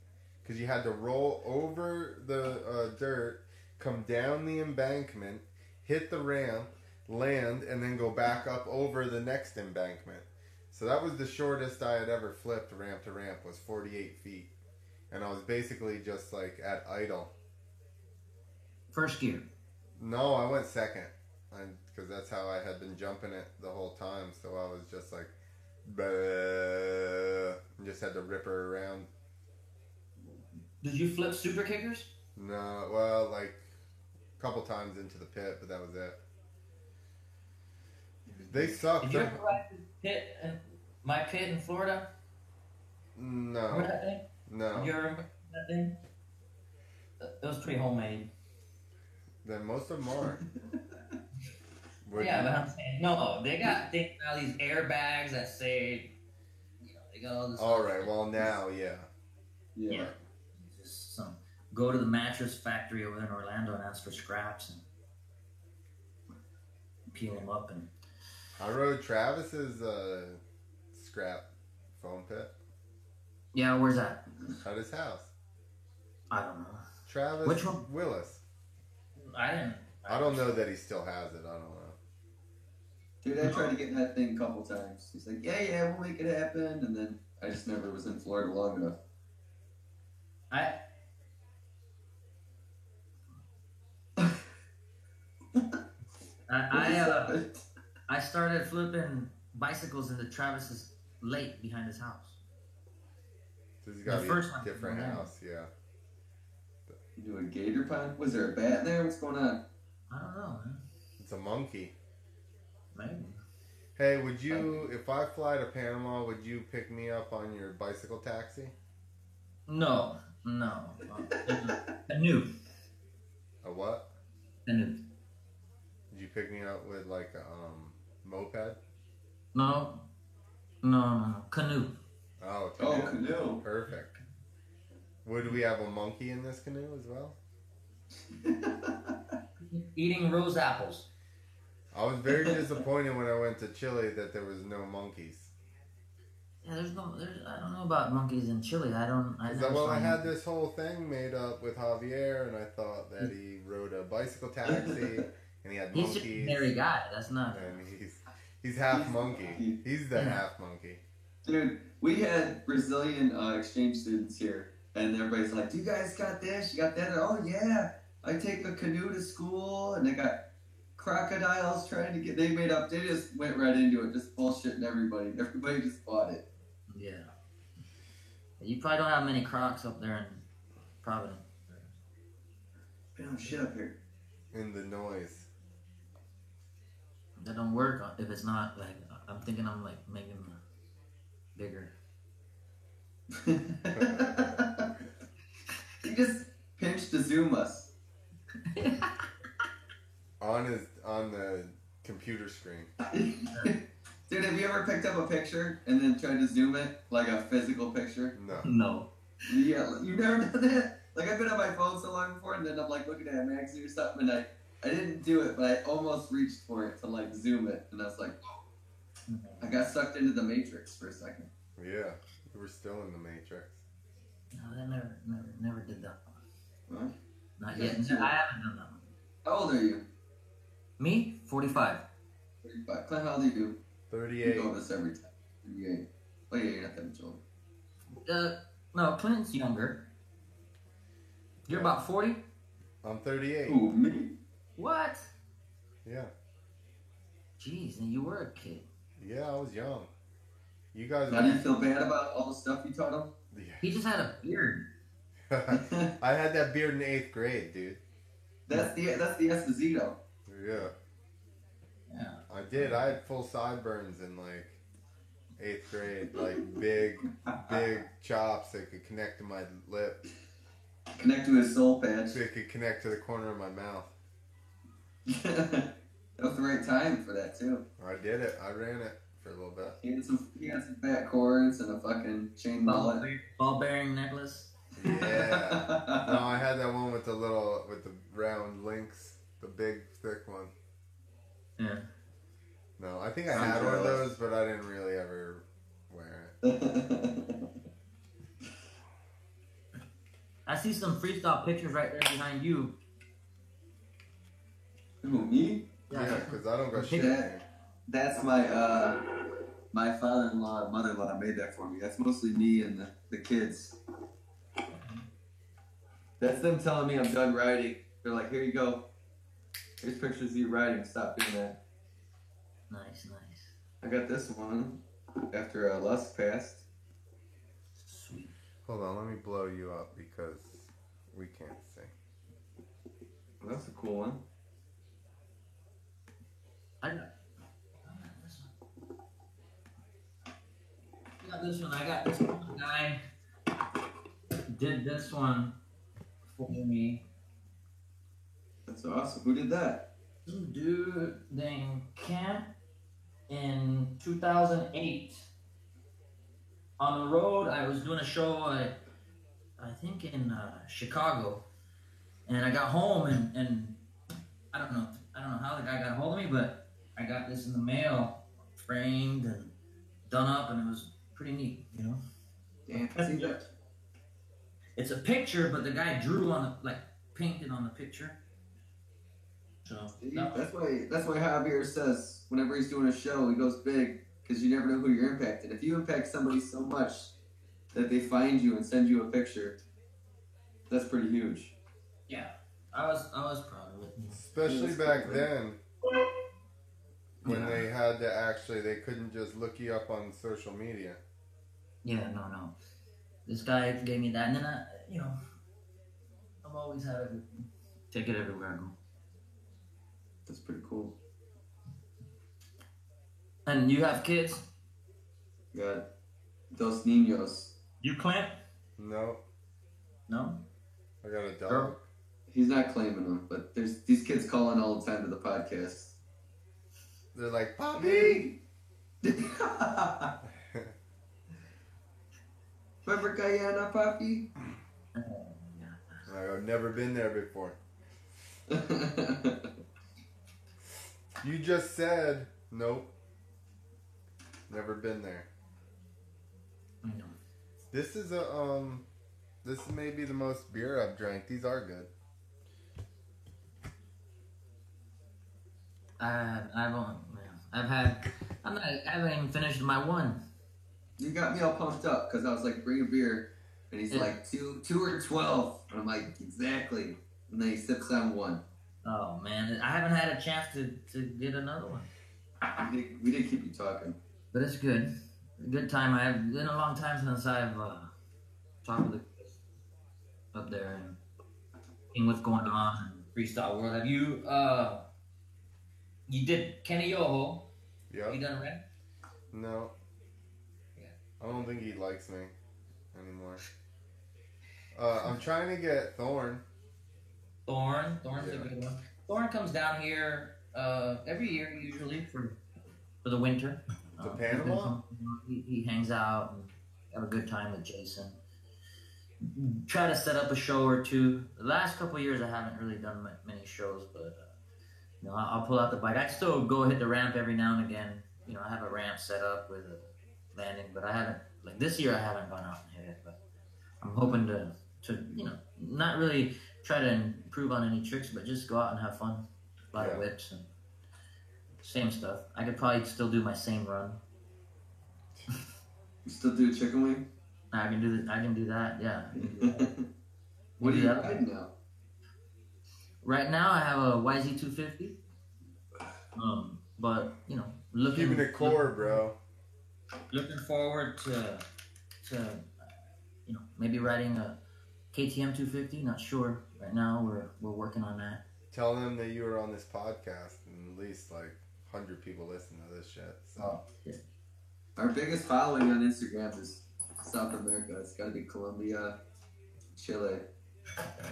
Because you had to roll over the dirt, come down the embankment, hit the ramp, land, and then go back up over the next embankment. So that was the shortest I had ever flipped ramp to ramp, was 48 feet. And I was basically just like at idle. First gear. No, I went second. Because that's how I had been jumping it the whole time. So I was just like, and just had to rip her around. Did you flip super kickers? No, well, like a couple times into the pit, but that was it. They suck. Did you ever ride my pit in Florida? No. Remember that thing? No. You ever remember that thing? It was pretty homemade. Then most of them are. Yeah, but I'm saying, no, they got these airbags that say, they got all this. All right, well now, yeah. Yeah. Just go to the mattress factory over in Orlando and ask for scraps and peel them up. And I rode Travis's scrap foam pit yeah, where's that? at his house. I don't know. Travis Which one? Willis. I don't know that he still has it. I don't know. Dude, I tried to get in that thing a couple times. He's like, yeah, we'll make it happen. And then I just never was in Florida long enough. I started flipping bicycles into Travis's lake behind his house. So he's got The a first one. different house, yeah. You do a gator pond? Was there a bat in there? What's going on? I don't know, man. It's a monkey. Maybe. Hey, would you, if I fly to Panama, would you pick me up on your bicycle taxi? No. Canoe. A what? Canoe. Did you pick me up with like a moped? No. Canoe. Oh, canoe. Perfect. Would we have a monkey in this canoe as well? Eating rose apples. I was very disappointed when I went to Chile that there was no monkeys. Yeah, I don't know about monkeys in Chile. I had this whole thing made up with Javier, and I thought that he rode a bicycle taxi, and he had monkeys. He's just a hairy guy. That's not. And he's half monkey. He's the half monkey. Dude, we had Brazilian exchange students here, and everybody's like, "Do you guys got this? You got that?" And, oh yeah, I take a canoe to school, and they got crocodiles trying to get. They just went right into it, just bullshitting everybody. Everybody just bought it. Yeah. You probably don't have many crocs up there in Providence. We don't shit up here. In the noise. That don't work if it's not like. I'm thinking I'm like making them bigger. He just pinched to zoom us. On the computer screen. Dude, have you ever picked up a picture and then tried to zoom it like a physical picture? No. No. Yeah, you've never done that? Like, I've been on my phone so long before, and then I'm like looking at a magazine or something, and I didn't do it, but I almost reached for it to like zoom it, and I was like, I got sucked into the Matrix for a second. Yeah, we're still in the Matrix. No, that never did that one. What? Not Yeah, yet. too. I haven't done that one. How old are you? Me, 45. 35. Clint, how old are you? You 38. go this every time. 38. Oh yeah, you're not that much older. No, Clinton's younger. You're about 40. I'm 38. Who, me? What? Yeah. Jeez, and you were a kid. Yeah, I was young. You guys Now do you feel bad about all the stuff you taught him? He just had a beard. I had that beard in 8th grade, dude. That's the Esposito. Yeah. Yeah. I did. I had full sideburns in like 8th grade. Like big chops that could connect to my lip. Connect to his soul patch. They could connect to the corner of my mouth. That was the right time for that too. I did it. I ran it for a little bit. He had some fat cords and a fucking chain mullet. Ball bearing necklace. Yeah. No, I had that one with the round links, the big thick one. Yeah. No, I think I had one of those, but I didn't really ever wear it. I see some freestyle pictures right there behind you. Who, me? Yeah, because I don't go shit. That's my my father-in-law and mother-in-law made that for me. That's mostly me and the kids. That's them telling me I'm done writing. They're like, here you go. Here's pictures of you writing. Stop doing that. Nice. I got this one after Lust passed. Sweet. Hold on, let me blow you up because we can't see. Well, that's a cool one. I got this one. I got this one. Guy did this one for me. That's awesome. Who did that? Some dude named Camp in 2008. On the road, I was doing a show, I think in Chicago, and I got home and I don't know how the guy got a hold of me, but I got this in the mail, framed and done up, and it was pretty neat, you know. Damn, see that? It's a picture, but the guy drew on it, like painted on the picture. So That's why Javier says whenever he's doing a show, he goes big because you never know who you're impacted. If you impact somebody so much that they find you and send you a picture, that's pretty huge. Yeah, I was proud of it. Especially back then, when they had to actually, they couldn't just look you up on social media. Yeah, no. This guy gave me that, and then I've always had it. Take it everywhere I go. That's pretty cool. And you have kids? Got Dos Niños. You, Clint? No, No? I got a dog. Girl? He's not claiming them, but there's these kids calling all the time to the podcast. They're like, Poppy! Remember Guyana, Papi? I've never been there before. You just said, nope. Never been there. I know. This is this may be the most beer I've drank. These are good. I haven't even finished my one. You got me all pumped up because I was like, bring a beer. And he's like, two or 12. And I'm like, exactly. And then he sips on one. Oh man, I haven't had a chance to get another one. We did keep you talking. But it's good. Good time. I've been a long time since I've talked with the kids up there and seeing what's going on in freestyle world. Have you you did Kenny Yoho? Yeah. You done Red? No. Yeah. I don't think he likes me anymore. I'm trying to get Thorn. Thorn's Yeah. a good one. Thorn comes down here every year usually for the winter. To Panama? He hangs out and have a good time with Jason. Try to set up a show or two. The last couple of years I haven't really done many shows, but I'll pull out the bike. I still go hit the ramp every now and again. I have a ramp set up with a landing, but I haven't, like this year I haven't gone out and hit it, but I'm hoping to not really try to improve on any tricks, but just go out and have fun. A lot of whips and same stuff. I could probably still do my same run. You still do chicken wing? I can do that. I can do that. Yeah. What are you riding now? Right now, I have a YZ250. But looking Keeping it core, bro. Looking forward to maybe riding a KTM 250. Not sure right now. We're working on that. Tell them that you were on this podcast, and at least like 100 people listen to this shit. So. Yeah. Our biggest following on Instagram is South America. It's got to be Colombia, Chile.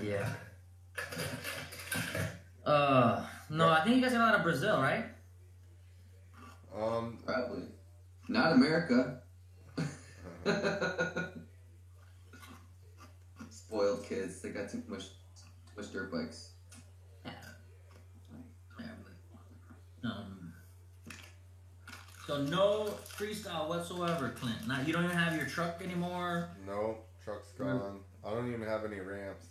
Yeah. No, I think you guys got a lot of Brazil, right? Probably. Not America. Spoiled kids. They got too much dirt bikes. Yeah. So no freestyle whatsoever, Clint. Now you don't even have your truck anymore. No, truck's gone. I don't even have any ramps.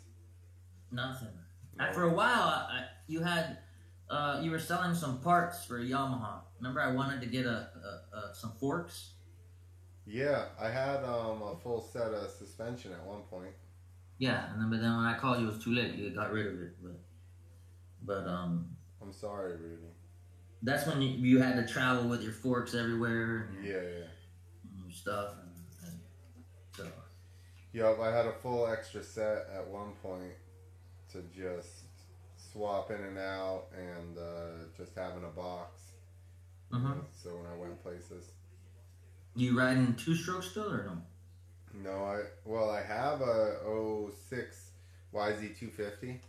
Nothing. No. For a while, you had you were selling some parts for Yamaha. Remember, I wanted to get some forks. Yeah, I had a full set of suspension at one point. Yeah, but then when I called you, it was too late. You got rid of it. But I'm sorry, Rudy. That's when you had to travel with your forks everywhere. And Yeah. and your stuff and so. Yup, I had a full extra set at one point to just swap in and out and just having a box. So when I went places. You riding two-stroke still or no? No, I have a 06 YZ250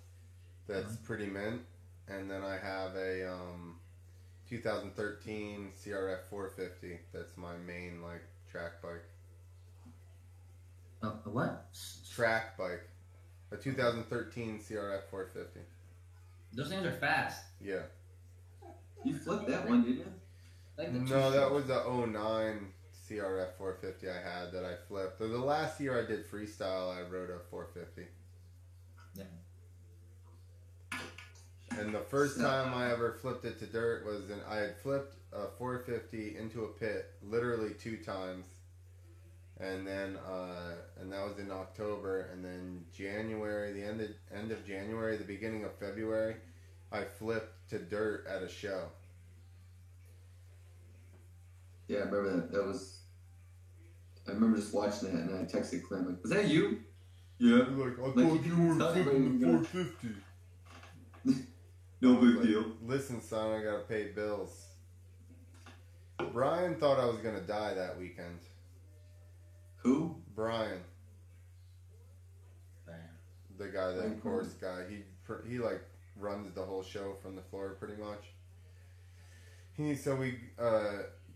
that's pretty mint, and then I have a 2013 CRF 450 that's my main like track bike. A what? Track bike. A 2013 CRF 450. Those things are fast. Yeah. You flipped that one, didn't you? Like No, that was a 09 CRF 450 I had that I flipped. The last year I did freestyle, I rode a 450. Yeah. And the first time I ever flipped it to dirt was I had flipped a 450 into a pit literally 2 times. And then and that was in October, and then January, the end of January, the beginning of February, I flipped to dirt at a show. Yeah, I remember that. I remember just watching that, and I texted Clint like, "Was that you?" Yeah. Like, I thought you were flipping the 450. No big deal. Listen, son, I gotta pay bills. Brian thought I was gonna die that weekend. Who? Brian. The guy, the course guy. He like runs the whole show from the floor pretty much. So we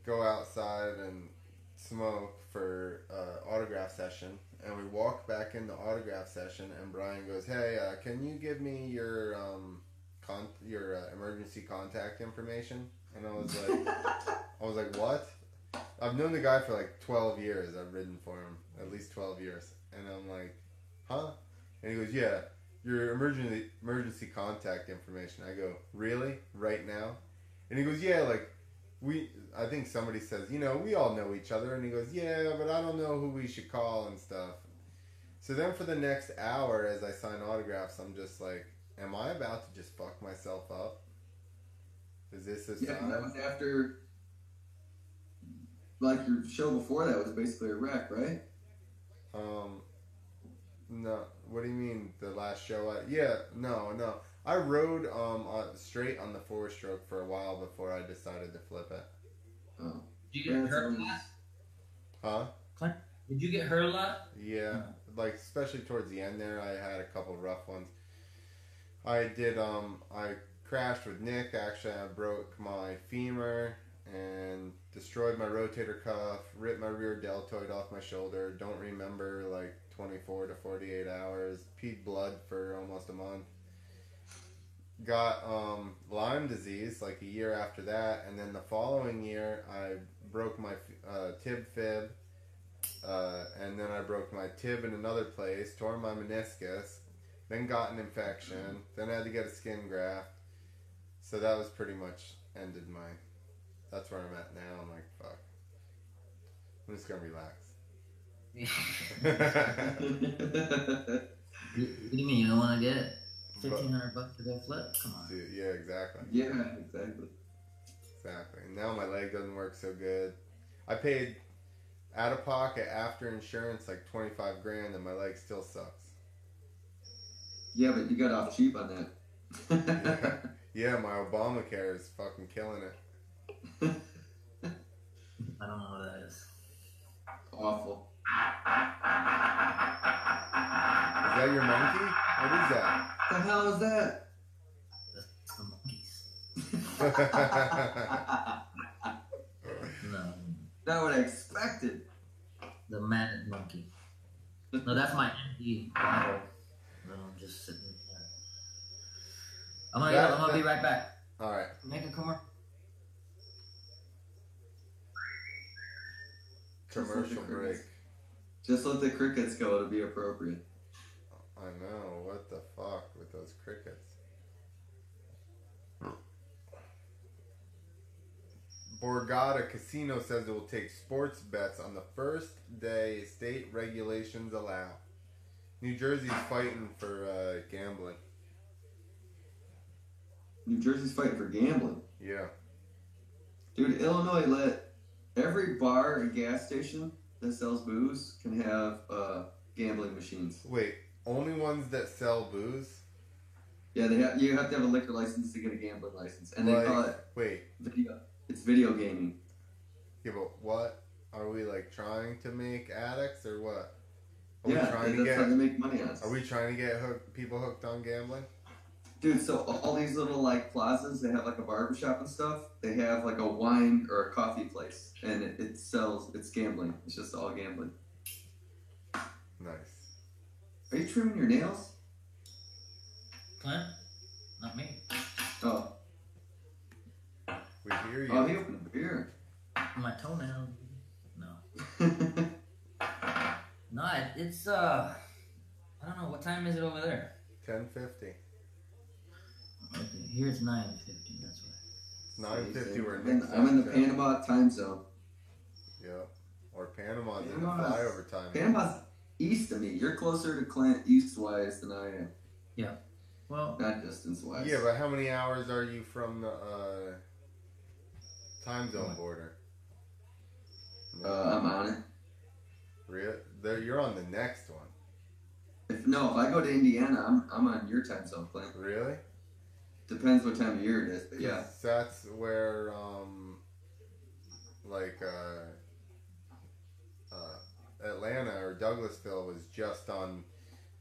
go outside and smoke for autograph session, and we walk back in the autograph session, and Brian goes, "Hey, can you give me your emergency contact information?" And I was like, "What?" I've known the guy for like 12 years. I've ridden for him at least 12 years, and I'm like, "Huh?" And he goes, "Yeah, your emergency contact information." I go, "Really? Right now?" And he goes, "Yeah, like I think somebody says, we all know each other." And he goes, "Yeah, but I don't know who we should call and stuff." So then for the next hour, as I sign autographs, I'm just like, am I about to just fuck myself up? Is this a sign? That was after, like, your show before that was basically a wreck, right? No. What do you mean, the last show? No. I rode straight on the 4-stroke for a while before I decided to flip it. Oh. Did you get hurt a lot? Huh? Clint, did you get hurt a lot? Yeah, like especially towards the end there, I had a couple rough ones. I crashed with Nick. Actually, I broke my femur and destroyed my rotator cuff, ripped my rear deltoid off my shoulder. Don't remember like 24 to 48 hours. Peed blood for almost a month. Got Lyme disease like a year after that, and then the following year I broke my tib fib, and then I broke my tib in another place, tore my meniscus, then got an infection, then I had to get a skin graft. So that was pretty much ended my. That's where I'm at now. I'm like, fuck. I'm just gonna relax. What do you mean you don't want to get $1,500 to go flip? Come on. Dude, yeah, exactly. Yeah, exactly. Exactly. Now my leg doesn't work so good. I paid out of pocket after insurance like 25 grand, and my leg still sucks. Yeah, but you got off cheap on that. Yeah, my Obamacare is fucking killing it. I don't know what that is. Awful. Is that your monkey? What is that? What the hell is that? That's the monkeys. No, Not what I expected. the matted monkey. No, that's my empty bottle. No, I'm just sitting there. I'm gonna be right back. All right. Make a commercial. Commercial break. Just let the crickets go to be appropriate. I know. What the fuck with those crickets? Borgata Casino says it will take sports bets on the first day state regulations allow. New Jersey's fighting for gambling. New Jersey's fighting for gambling. Yeah. Dude, Illinois let every bar and gas station that sells booze can have gambling machines. Wait, only ones that sell booze? Yeah, you have to have a liquor license to get a gambling license. And they call it video. It's video gaming. Yeah, but what? Are we like trying to make addicts or what? Are Yeah, we trying that's how they make money on us. Are we trying to get people hooked on gambling? Dude, so all these little like plazas, they have like a barbershop and stuff. They have like a wine or a coffee place, and it sells. It's gambling. It's just all gambling. Nice. Are you trimming your nails? Clint? Not me. Oh, We hear you. oh, he opened a beer. My toenail. No. No, it's I don't know, what time is it over there? 10:50. Okay, here it's 9:50, that's right. 9:50. We're I'm in the Panama time zone. Yep. Or Panama's in the Panama's- flyover time. Panama's east of me. You're closer to Clint east-wise than I am. Well, Not distance-wise. Yeah, but how many hours are you from the time zone border? I'm on it. You're on the next one. If I go to Indiana, I'm on your time zone, Clint. Really? Depends what time of year it is, but yeah. 'Cause that's where, Atlanta or Douglasville was just on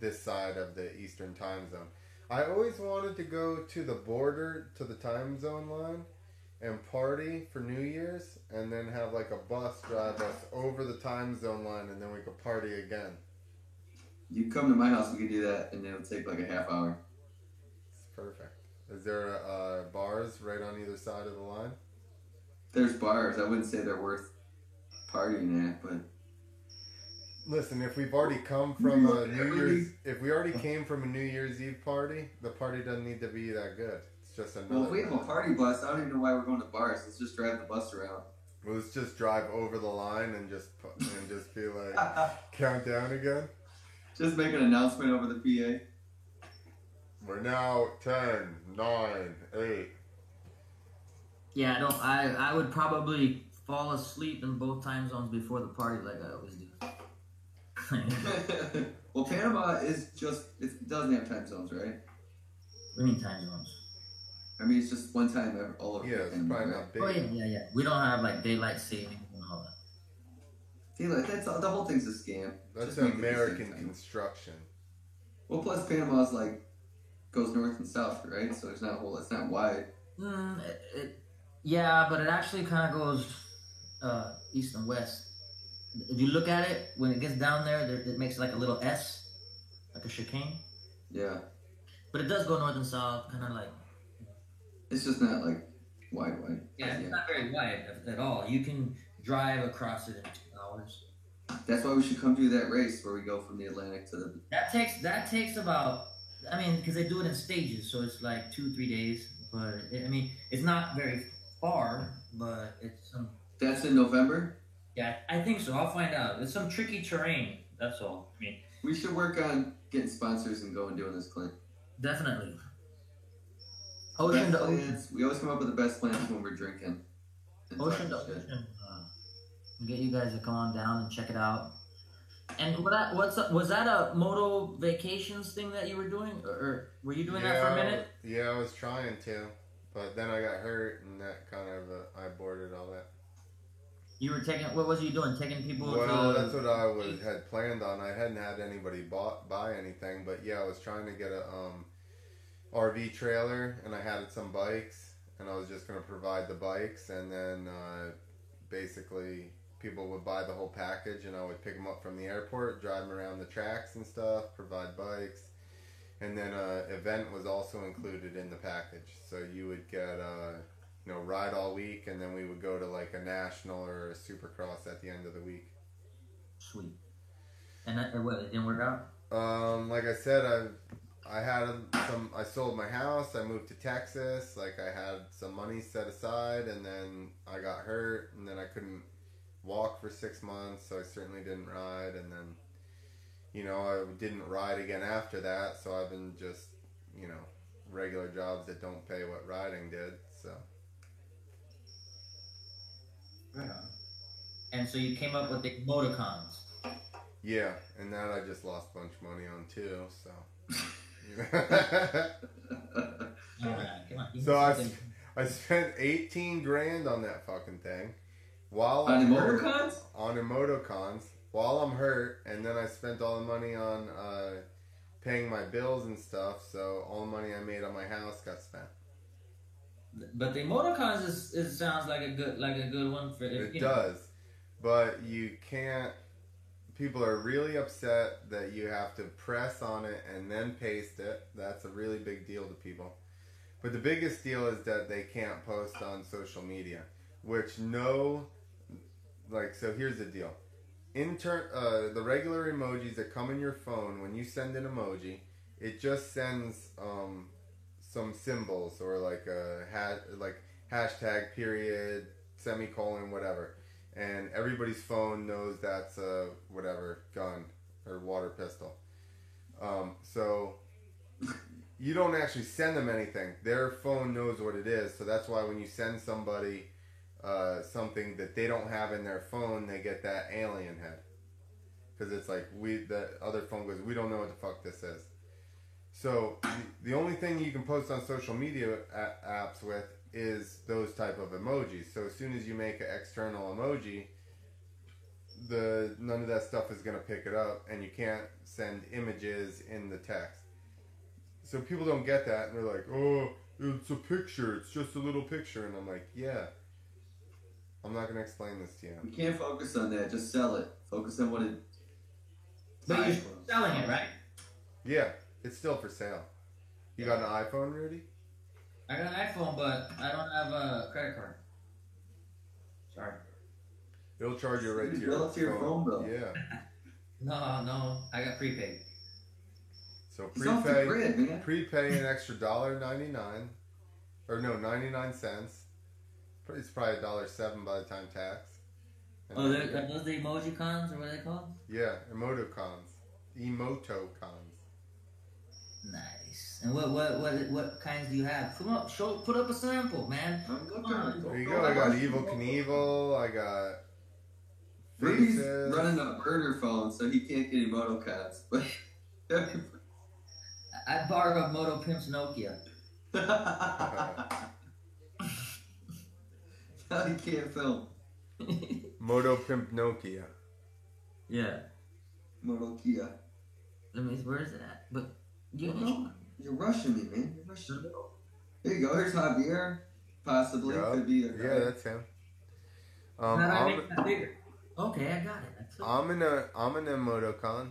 this side of the Eastern time zone. I always wanted to go to the border, to the time zone line, and party for New Year's, and then have like a bus drive us over the time zone line, and then we could party again. You come to my house, we could do that, and it'll take like a half hour. It's perfect. Is there bars right on either side of the line? There's bars. I wouldn't say they're worth partying at, but Listen, if we've already come from a if we already came from a New Year's Eve party, the party doesn't need to be that good. It's just another. well, if we have a party bus, I don't even know why we're going to bars. Let's just drive the bus around. Let's just drive over the line and just be like count down again. Just make an announcement over the PA. We're now 10, 9, 8. yeah, I would probably fall asleep in both time zones before the party like I always do. Well, Panama is it doesn't have time zones, right? What do you mean time zones? I mean, it's just one time all over. Yeah, it's Panama, probably right? not big. Oh yeah. We don't have like daylight savings and all that. See, like, the whole thing's a scam. That's Just make it the same American time. construction. Well, plus Panama's like goes north and south, right? So it's not it's not wide. Yeah, but it actually kind of goes east and west. If you look at it, when it gets down there, it makes like a little S, like a chicane. Yeah, But it does go north and south, kind of like. it's just not like wide. Yeah, it's not very wide at all. You can drive across it in 2 hours. That's why we should come do that race where we go from the Atlantic to the. That takes about. I mean, because they do it in stages, so it's like 2-3 days. But I mean, it's not very far, but it's some. That's in November. Yeah, I think so. I'll find out. It's some tricky terrain. That's all. I mean, we should work on getting sponsors and go and doing this, Clint. Definitely. Ocean to ocean. We always come up with the best plans when we're drinking. Ocean to ocean. Get you guys to come on down and check it out. And was that a moto vacations thing that you were doing, or were you doing that for a minute? Yeah, I was trying to, but then I got hurt, and that kind of I aborted all that. You were taking. What was you doing? Taking people. Well, that's what I had planned on. I hadn't had anybody buy anything, but yeah, I was trying to get a RV trailer, and I had some bikes, and I was just going to provide the bikes, and then basically people would buy the whole package, and I would pick them up from the airport, drive them around the tracks and stuff, provide bikes, and then event was also included in the package. So you would get ride all week, and then we would go to like a national or a supercross at the end of the week. Sweet. And what, it didn't work out? Like I said, I sold my house, I moved to Texas, like I had some money set aside, and then I got hurt, and then I couldn't walk for 6 months, so I certainly didn't ride, and then, I didn't ride again after that, so I've been just, regular jobs that don't pay what riding did, so. Right on. And so you came up with the Motocons. Yeah, and that I just lost a bunch of money on too, so. So I spent 18 grand on that fucking thing. While on I'm the hurt, Motocons? On the Motocons, while I'm hurt, and then I spent all the money on paying my bills and stuff, so all the money I made on my house got spent. But the Motocons sounds like a good one for it. It does, but you can't. People are really upset that you have to press on it and then paste it. That's a really big deal to people. But the biggest deal is that they can't post on social media, which so here's the deal. The regular emojis that come in your phone, when you send an emoji, it just sends some symbols or like a hashtag, period, semicolon, whatever. And everybody's phone knows that's a whatever gun or water pistol. So you don't actually send them anything. Their phone knows what it is. So that's why when you send somebody something that they don't have in their phone, they get that alien head. Because it's like the other phone goes, we don't know what the fuck this is. So the only thing you can post on social media apps with is those type of emojis. So as soon as you make an external emoji, none of that stuff is going to pick it up, and you can't send images in the text. So people don't get that, and they're like, oh, it's a picture, it's just a little picture. And I'm like, yeah, I'm not going to explain this to you. You can't focus on that, just sell it. Focus on what it... But you're selling it, right? Yeah, it's still for sale. You got an iPhone, Rudy? I got an iPhone, but I don't have a credit card. Sorry. It'll charge you right to your phone bill. Yeah. No, I got prepaid. So prepay an extra $1.99, or no, 99 cents. It's probably $1.07 by the time tax. And are those the emoji cons, or what are they called? Yeah, Emotocons. Nice. And what kinds do you have? Come up, put up a sample, man. I'm looking. There you go. I got Evel Knievel. I got. Rudy's running a burner phone, so he can't get emoticons. But I borrowed a Moto Pimp's Nokia. Now he can't film. Moto Pimp Nokia. Yeah. Moto Kia. Where is it at? But you're rushing me, man. You're rushing me. There you go. Here's Javier. Possibly could be. Yeah, that's him. How do I make that bigger? Okay, I got it. I'm in a Motocon.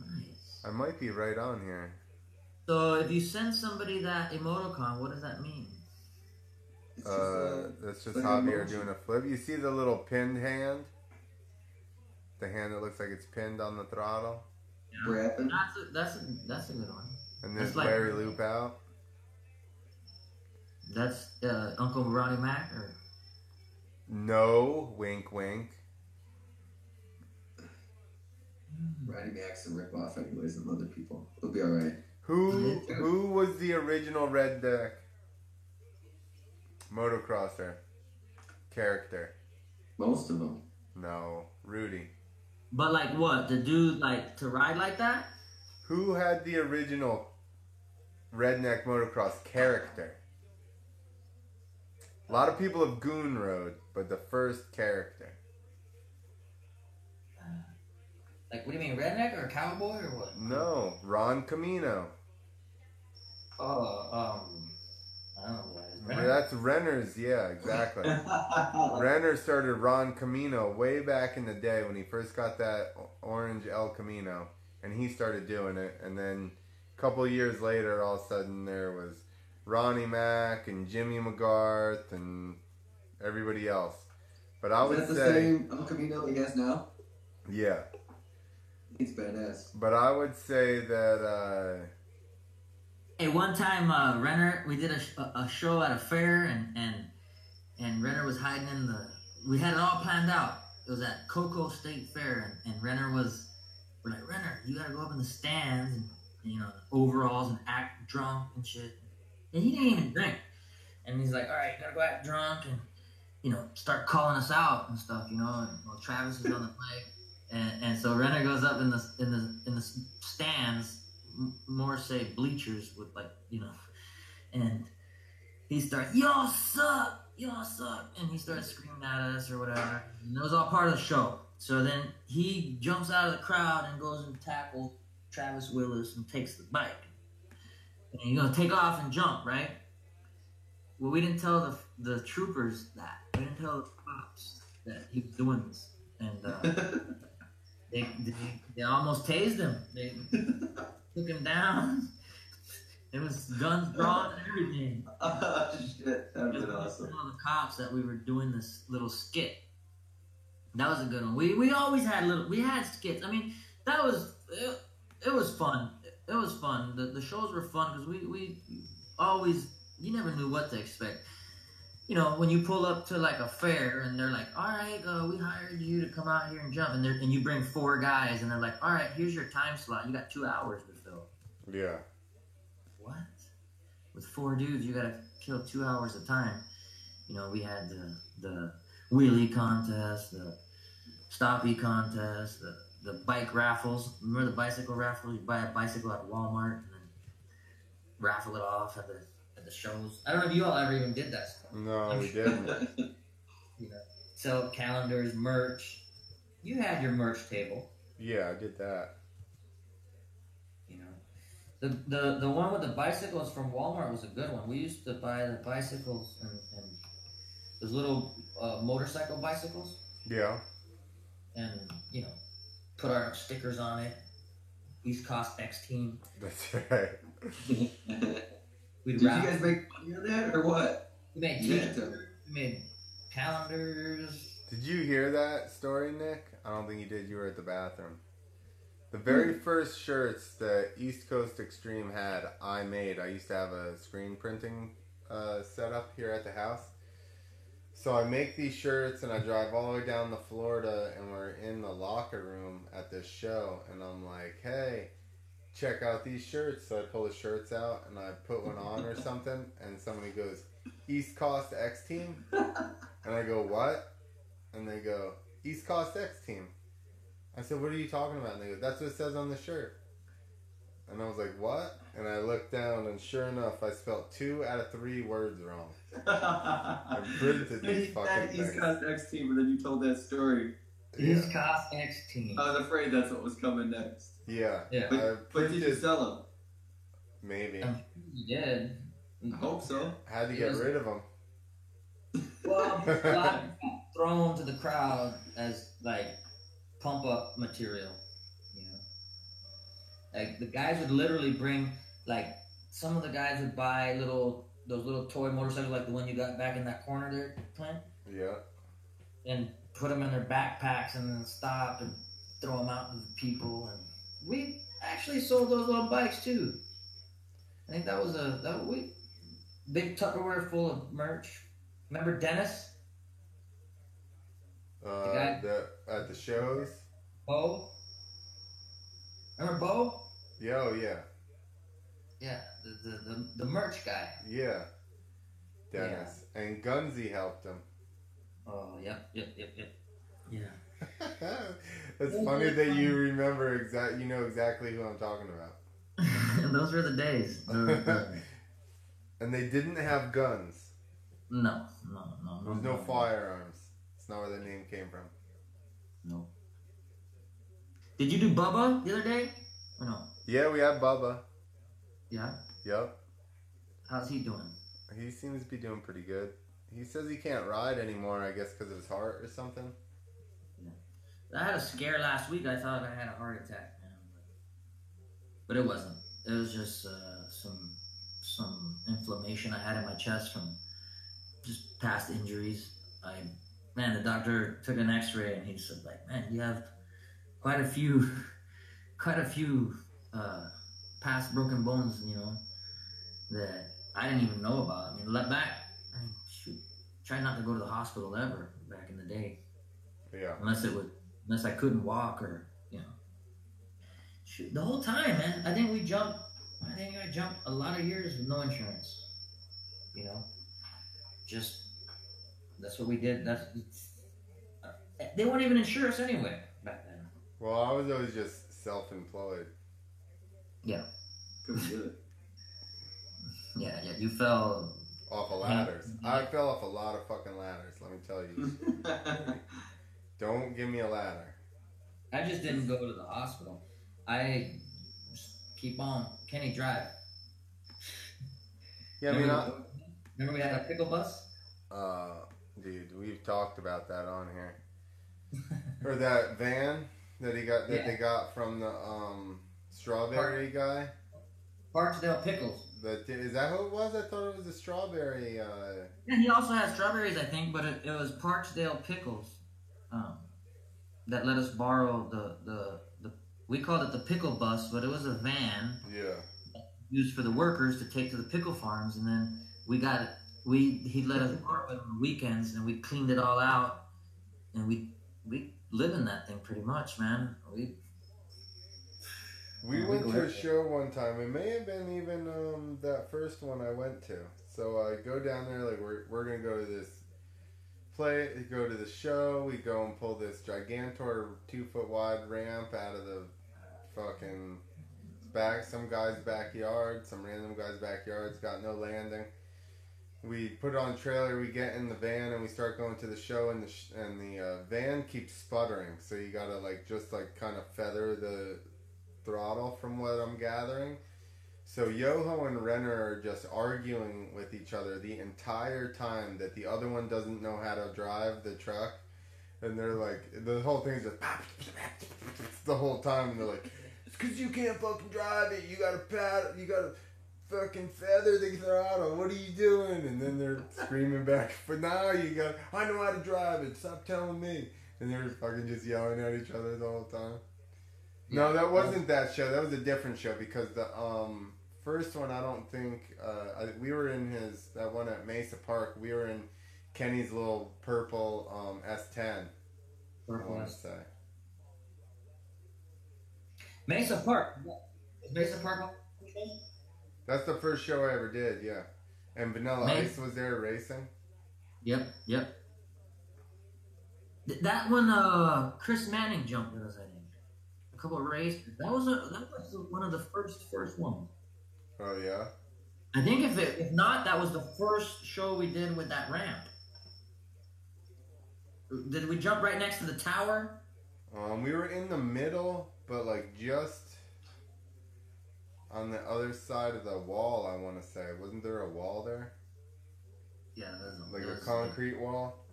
Nice. I might be right on here. So if you send somebody that emoticon, what does that mean? That's just Javier doing a flip. You see the little pinned hand? The hand that looks like it's pinned on the throttle. Rapping. That's a good one. And then It's like- Larry Loop out. That's Uncle Ronnie Mac, or No, wink, wink. Roddy Mac's a ripoff anyways of other people. It'll be alright. Who was the original redneck motocrosser character? Most of them. No, Rudy. but like what? The dude like to ride like that? Who had the original redneck motocross character? A lot of people have Goon Road, but the first character. Like what do you mean, redneck or cowboy or what? No, Ron Camino. Oh, I don't know what it is. Yeah, that's Renner's, yeah, exactly. Renner started Ron Camino way back in the day when he first got that orange El Camino, and he started doing it. And then a couple of years later, all of a sudden there was Ronnie Mac and Jimmy McGarth and everybody else. But I would Is that the say, same El Camino he has now? yeah. He's badass. But I would say that Hey, one time, Renner, we did a show at a fair, and Renner was hiding in the. We had it all planned out. It was at Cocoa State Fair, and Renner was. We're like, Renner, you gotta go up in the stands and you know, overalls and act drunk and shit. And he didn't even drink. And he's like, all right, you gotta go act drunk and you know, start calling us out and stuff. You know, and well, Travis is on the mic. And so Renner goes up in the stands, more say bleachers with like you know, and he starts y'all suck, and he starts screaming at us or whatever. And it was all part of the show. So then he jumps out of the crowd and goes and tackles Travis Willis and takes the bike. And he's gonna take off and jump, right? Well, we didn't tell the troopers that. We didn't tell the cops that he was doing this, and. They almost tased him. They took him down. It was guns drawn and everything. Oh, shit. That would have been Just awesome. telling the cops that we were doing this little skit. That was a good one. We always had we had skits. I mean, that was it was fun. It was fun. The shows were fun because we always, you never knew what to expect. You know, when you pull up to like a fair and they're like, all right, we hired you to come out here and jump. And you bring 4 guys and they're like, all right, here's your time slot. You got 2 hours to fill. yeah. What? With 4 dudes, you got to kill 2 hours of time. You know, we had the wheelie contest, the stoppie contest, the bike raffles. Remember the bicycle raffles? You buy a bicycle at Walmart and then raffle it off at the shows. I don't know if you all ever even did that stuff. No, we didn't. You know, sell calendars, merch. You had your merch table. Yeah, I did that. You know, the one with the bicycles from Walmart was a good one. We used to buy the bicycles and those little motorcycle bicycles, Yeah. and you know, put our stickers on it. East Coast X Team. That's right. We'd Did you wrap. guys make money on that or what? We made You t-shirts. had to. We made calendars. Did you hear that story, Nick? I don't think you did. You were at the bathroom. The very first shirts that East Coast Extreme had, I made. I used to have a screen printing setup here at the house. So I make these shirts and I drive all the way down to Florida and we're in the locker room at this show and I'm like, hey, check out these shirts. So I pull the shirts out and I put one on or something and somebody goes, East Coast X Team? And I go, what? And they go, East Coast X Team. I said, what are you talking about? And they go, that's what it says on the shirt. And I was like, what? And I looked down and sure enough, I spelled 2 out of 3 words wrong. I printed these fucking East things. Coast X Team, and then you told that story. East Coast X Team. I was afraid that's what was coming next. Yeah. Yeah. I But did you printed, sell maybe. You did. them? I hope so. Had to get rid of them. Well, a lot of them got thrown to the crowd as like pump up material, you know. Like the guys would literally bring, like some of the guys would buy those little toy motorcycles, like the one you got back in that corner there, Clint, Yeah. and put them in their backpacks and then stop and throw them out to the people, and we actually sold those little bikes too. I think that was big Tupperware full of merch. Remember Dennis? At the shows. Bo? Remember Bo? Yeah, oh yeah. Yeah, the merch guy. Yeah. Dennis. Yeah. And Gunsy helped him. Oh, yep. Yeah. It's funny that you remember you know exactly who I'm talking about. Those were the days. And they didn't have guns. No. There was no firearms. That's not where the name came from. No. Did you do Bubba the other day? Or no? Yeah, we had Bubba. Yeah? Yep. How's he doing? He seems to be doing pretty good. He says he can't ride anymore, I guess, because of his heart or something. Yeah. I had a scare last week. I thought I had a heart attack, man. But it wasn't. It was just some inflammation I had in my chest from just past injuries. The doctor took an X-ray and he said, like, man, you have quite a few past broken bones, you know, that I didn't even know about. I mean, try not to go to the hospital ever back in the day. Yeah. Unless I couldn't walk or, you know. Shoot, the whole time, man. I think I jumped a lot of years with no insurance. You know, that's what we did. They won't even insure us anyway back then. Well, I was always just self-employed. Yeah. Couldn't do it. Yeah. You fell off of ladders. I fell off a lot of fucking ladders, let me tell you. Don't give me a ladder. I just didn't go to the hospital. I just keep on Kenny Drive. Yeah, remember we had a pickle bus? Dude, we've talked about that on here. Or that van that they got from the strawberry guy. Parksdale Pickles. Is that who it was? I thought it was a strawberry. Yeah, he also had strawberries, I think, but it was Parksdale Pickles that let us borrow the we called it the pickle bus, but it was a van. Yeah. Used for the workers to take to the pickle farms, and then he let us borrow it on the weekends, and we cleaned it all out, and we live in that thing pretty much, man. We went to a show one time. It may have been even that first one I went to. So I go down there, like we're gonna go to this go to the show. We go and pull this Gigantor 2-foot wide ramp out of the fucking some guy's backyard, some random guy's backyard. It's got no landing. We put it on a trailer. We get in the van and we start going to the show, and the van keeps sputtering. So you gotta just kind of feather the throttle from what I'm gathering. So Yoho and Renner are just arguing with each other the entire time that the other one doesn't know how to drive the truck, and they're like, the whole thing's just the whole time, and they're like, it's because you can't fucking drive it, you gotta fucking feather the throttle, what are you doing? And then they're screaming back, but now I know how to drive it, stop telling me. And they're fucking just yelling at each other the whole time. No, that wasn't that show. That was a different show, because the first one, I don't think we were in that one at Mesa Park. We were in Kenny's little purple S10. Purple, I want to say Mesa Park. Is Mesa Park? That's the first show I ever did. Yeah, and Vanilla Ice was there racing. Yep. That one, Chris Manning jumped with us, I think. A couple of races. That was one of the first ones. Oh yeah. I think if not, that was the first show we did with that ramp. Did we jump right next to the tower? We were in the middle, but just on the other side of the wall. I want to say, wasn't there a wall there? Yeah, a concrete wall.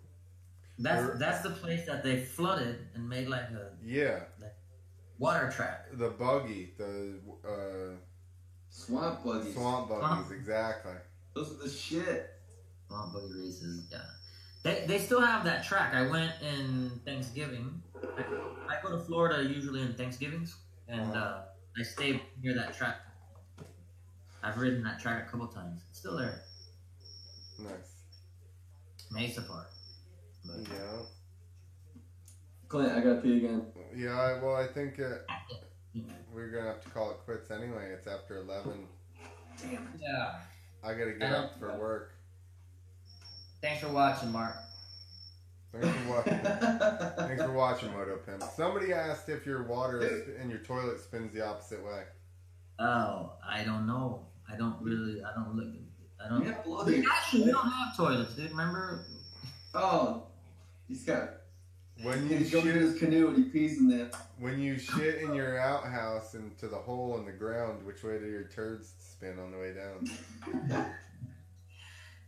That's the place that they flooded and made water track. The buggy, the swamp buggies. Swamp buggies, exactly. Those are the shit. Swamp buggy races, yeah. They still have that track. I went in Thanksgiving, I go to Florida usually in Thanksgivings, and I stay near that track. I've ridden that track a couple times. It's still there. Nice. Mesa Park. But Yeah. Clint, I gotta pee again. Yeah, well, I think we're going to have to call it quits anyway. It's after 11. damn. Yeah. I got to get up for work. Thanks for watching, Mark. Thanks for watching. Thanks for watching, Moto Pimp. Somebody asked if your water in your toilet spins the opposite way. Oh, I don't know. I don't look. I don't. Yeah, bloody. Actually, we don't have toilets, dude. Remember? Oh, he's got. When you He's going in shit, his canoe and he pees in there. when you shit in your outhouse into the hole in the ground, which way do your turds spin on the way down?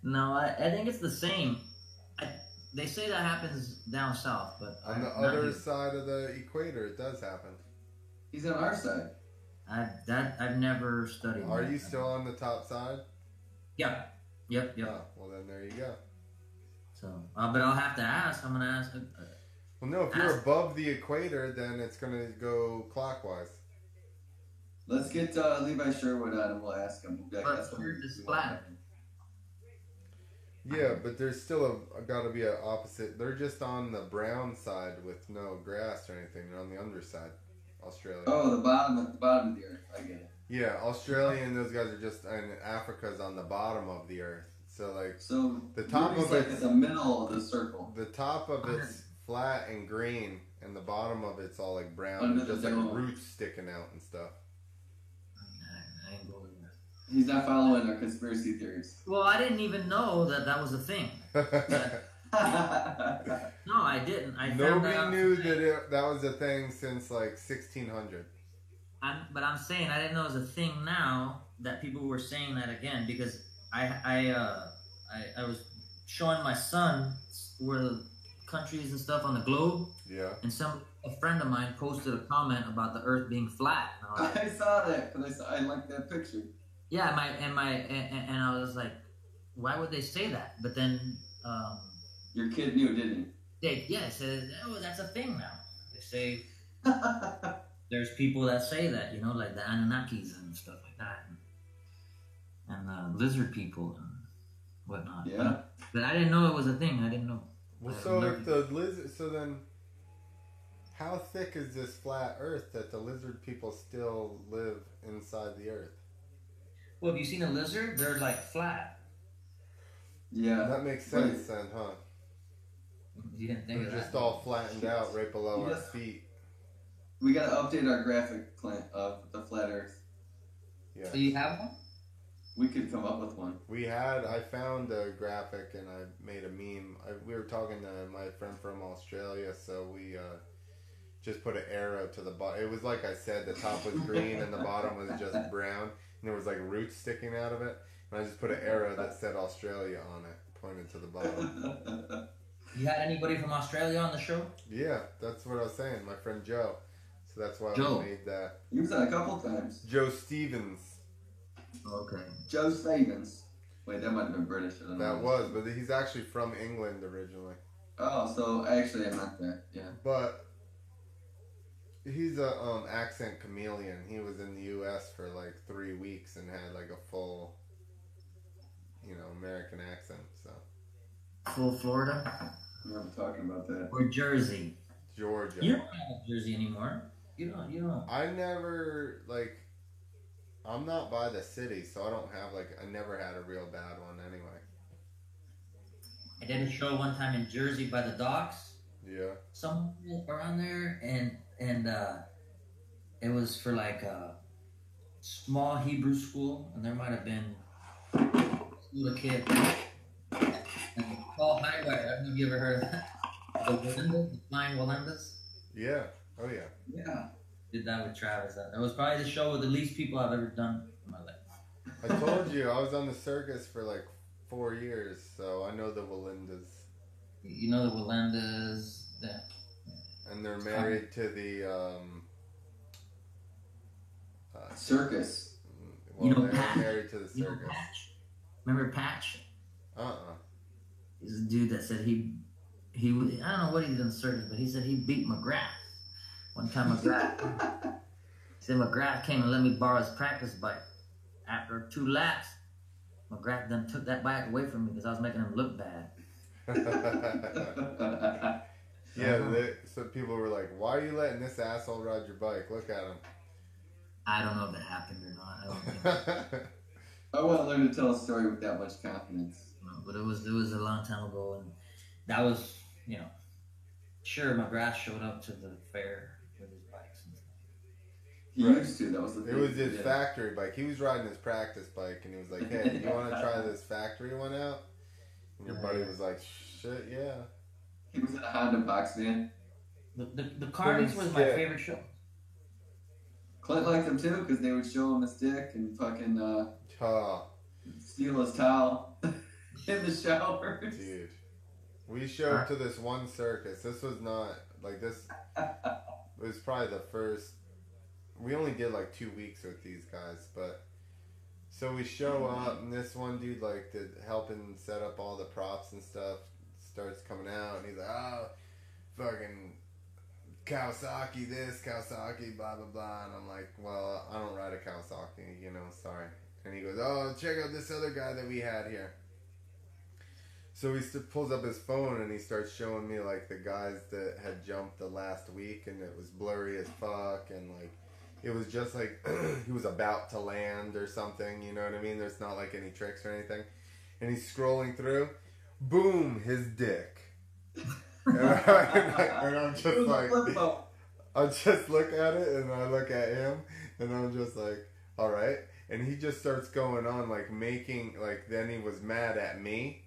No, I think it's the same. They say that happens down south, but On the not other here. side of the equator, it does happen. He's on our side. I've never studied. Are that. you still on the top side? Yeah. Yep. Oh, well then there you go. So, but I'll have to ask. I'm gonna ask. Well, no, if you're above the equator, then it's gonna go clockwise. Let's get Levi Sherwood on and we'll ask him. But Earth is flat. Yeah, but there's still got to be an opposite. They're just on the brown side with no grass or anything. They're on the underside. Australia. Oh, the bottom of the earth. I get it. Yeah, Australia and those guys are just, and Africa's on the bottom of the earth. So like So the top Ruby's of like it's in the middle of the circle. the top of it's flat and green, and the bottom of it's all like brown, Under with the just like dome. roots sticking out and stuff. I ain't going there. He's not following our conspiracy theories. Well, I didn't even know that was a thing. No, I didn't. I found Nobody out knew today. that was a thing since like 1600. But I'm saying I didn't know it was a thing now that people were saying that again because I was showing my son where the countries and stuff on the globe, Yeah. and a friend of mine posted a comment about the Earth being flat. And I was like, I saw that because I liked that picture. yeah, and I was like, why would they say that? But then Your kid knew, didn't they said, oh, that's a thing now. They say he? there's people that say that, like the Anunnakis and stuff like that, and lizard people and whatnot. Yeah. But I didn't know it was a thing. I didn't know. Well, so if the lizard, so then, how thick is this flat Earth that the lizard people still live inside the Earth? Well, have you seen a lizard? They're like flat. Yeah. That makes sense then, huh? You didn't think They're of that? just all flattened out right below our Yes. feet. We gotta update our graphic, Clint, of the flat Earth. Yeah. So you have one? We could come up with one. I found a graphic and I made a meme. We were talking to my friend from Australia, so we just put an arrow to the bottom. It was like I said, the top was green and the bottom was just brown, and there was like roots sticking out of it. And I just put an arrow that said Australia on it, pointed to the bottom. You had anybody from Australia on the show? Yeah, that's what I was saying. My friend Joe. So that's why Joe. we made that. He was on a couple times. Joe Stevens. Okay. Joe Stevens. Wait, that might have been British. I don't know. That was, but he's actually from England originally. Oh, so actually I meant that. Yeah. But he's a accent chameleon. He was in the U.S. for like 3 weeks and had like a full, American accent. So Full Florida I remember talking about that. or Jersey? Georgia. You don't have Jersey anymore. You don't. I never I'm not by the city, so I don't have I never had a real bad one anyway. I did a show one time in Jersey by the docks, Yeah. somewhere around there, and it was for like a small Hebrew school, and there might have been little kids. And Paul Highway, I don't know if you ever heard of that. The Walendas, the Flying Walendas. Yeah. Oh yeah. Yeah. Did that with Travis. That was probably the show with the least people I've ever done in my life. I told you I was on the circus for 4 years, so I know the Walendas. You know the Walendas. And they're married to the Circus. well, they're Patch? married to the You know circus. Patch? Remember Patch? Uh-uh. He's a dude that said he I don't know what he did in the circus, but he said he beat McGrath. One time McGrath said McGrath came and let me borrow his practice bike. After 2 laps, McGrath then took that bike away from me because I was making him look bad. So people were like, "Why are you letting this asshole ride your bike? Look at him." I don't know if that happened or not. I don't think. I want to learn to tell a story with that much confidence. No, but it was a long time ago, and that was, sure, McGrath showed up to the fair with his bikes and stuff. He used to. That was the thing. It was his factory bike. He was riding his practice bike, and he was like, "Hey, you want to try this factory one out?" And your buddy was like, "Shit, yeah." He was in a Honda box van. The karting was my favorite show. Clint liked them too because they would show him his dick and fucking steal his towel in the shower. Dude, we showed to this one circus. This was not like this. It was probably the first. We only did like 2 weeks with these guys, but so we show up and this one dude like helping set up all the props and stuff starts coming out and he's like, "Oh, fucking Kawasaki this, Kawasaki blah blah blah," and I'm like, "Well, I don't ride a Kawasaki, sorry." And he goes, "Oh, check out this other guy that we had here." So he pulls up his phone and he starts showing me like the guys that had jumped the last week, and it was blurry as fuck, and like it was just like he was about to land or something, you know what I mean? There's not like any tricks or anything. And he's scrolling through, boom, his dick. And I'm just like, I just look at it and I look at him and I'm just like, all right. And he just starts going on like then he was mad at me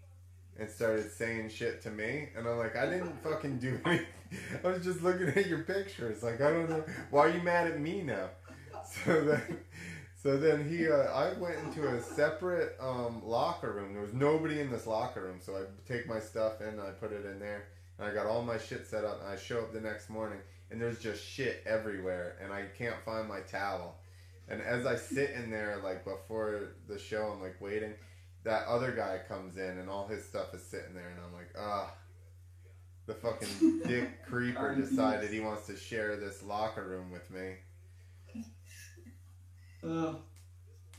and started saying shit to me. And I'm like, I didn't fucking do anything. I was just looking at your pictures. Like, I don't know. Why are you mad at me now? So then I went into a separate locker room. There was nobody in this locker room. So I take my stuff in and I put it in there. And I got all my shit set up. And I show up the next morning. And there's just shit everywhere. And I can't find my towel. And as I sit in there, like, before the show, I'm, like, waiting. That other guy comes in and all his stuff is sitting there. And I'm like, the fucking dick creeper decided he wants to share this locker room with me.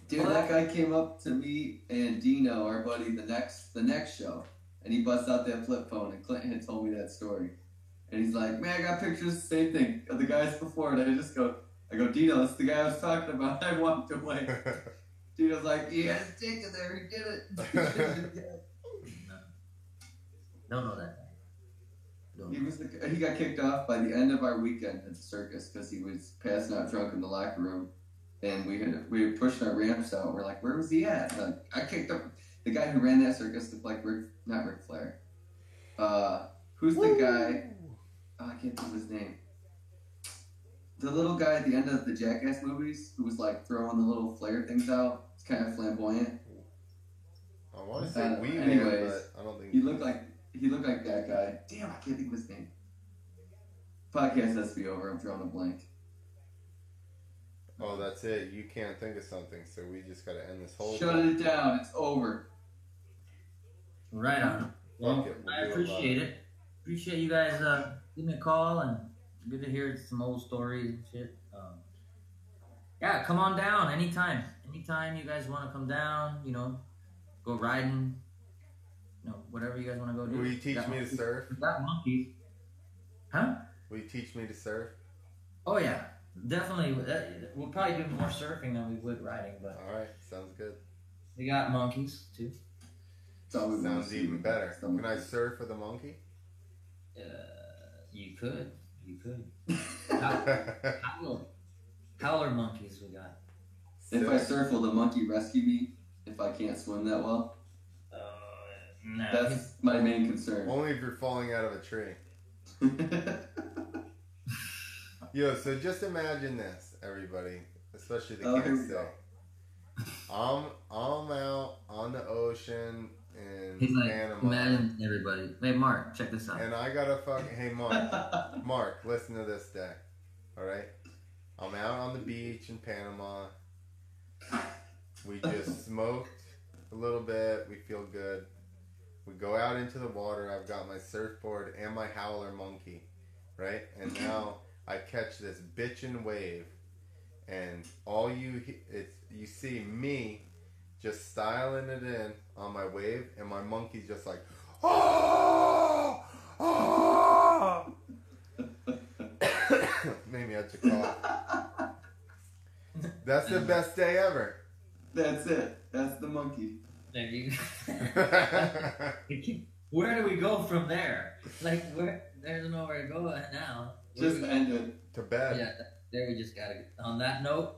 Dude, that guy came up to me and Dino, our buddy, the next show, and he busts out that flip phone, and Clinton had told me that story, and he's like, "Man, I got pictures, same thing, of the guys before," and I go, "Dino, that's the guy I was talking about." I walked away. Dino's like, "He had his dick in there, he did it." Don't know that. He got kicked off by the end of our weekend at the circus because he was passing out drunk in the locker room, and we were pushing our ramps out. We're like, "Where was he at?" I kicked up the guy who ran that circus, like not Ric Flair. Who's the guy? Oh, I can't think of his name. The little guy at the end of the Jackass movies who was like throwing the little flare things out. It's kind of flamboyant. I want to say Wee Man, but I don't think he looked like that guy. Damn, I can't think of his name. Podcast has to be over. I'm drawing a blank. Oh, that's it. You can't think of something, so we just got to end this whole Shut it down. It's over. Right on. Well, I appreciate it. Appreciate you guys giving me a call, and good to hear some old stories and shit. Yeah, come on down anytime. Anytime you guys want to come down, go riding, whatever you guys want to go do. Will you teach me to surf? Got monkeys. Huh? Will you teach me to surf? Oh, yeah. Definitely. We'll probably do more surfing than we would riding, but... All right. Sounds good. We got monkeys, too. Sounds even better. Can I surf with a monkey? You could. Howler monkeys we got. If I surf, will the monkey rescue me if I can't swim that well? No. That's my main concern. Only if you're falling out of a tree. Yo, so just imagine this, everybody, especially the kids. I'm out on the ocean in He's like, Panama. imagine everybody. Hey, Mark, check this out. And I gotta hey, Mark, listen to this day, all right? I'm out on the beach in Panama. We just smoked a little bit. We feel good. We go out into the water. I've got my surfboard and my howler monkey, right? And now I catch this bitchin' wave, and all you see me just styling it in on my wave, and my monkey's just like, oh, oh. Made me have to cough. That's the best day ever. That's it. That's the monkey. There you Where do we go from there? Like, there's nowhere to go now. Just end it. To bed. Yeah, there we just gotta. On that note.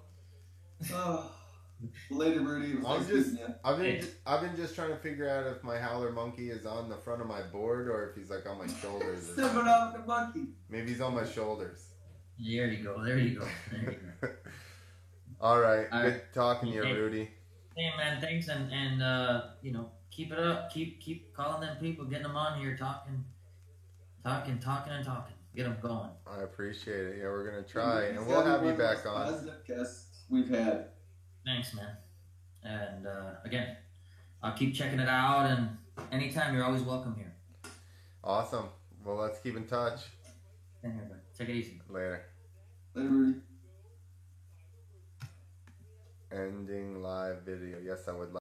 Oh, later, Rudy. It was nice meeting you. I've been just trying to figure out if my howler monkey is on the front of my board or if he's like on my shoulders. Stepping on the monkey. Maybe he's on my shoulders. There you go. There you go. There you go. All right. All Good right. talking to you, Hey. Rudy. Hey man, thanks, and you know, keep it up. Keep calling them people, getting them on here, talking. Get them going. I appreciate it. Yeah, we're gonna try, and we'll have you back on. Positive guests we've had. Thanks, man. And again, I'll keep checking it out, and anytime you're always welcome here. Awesome. Well, let's keep in touch. Take it easy. Later. Later, Rudy. Ending live video. Yes, I would like.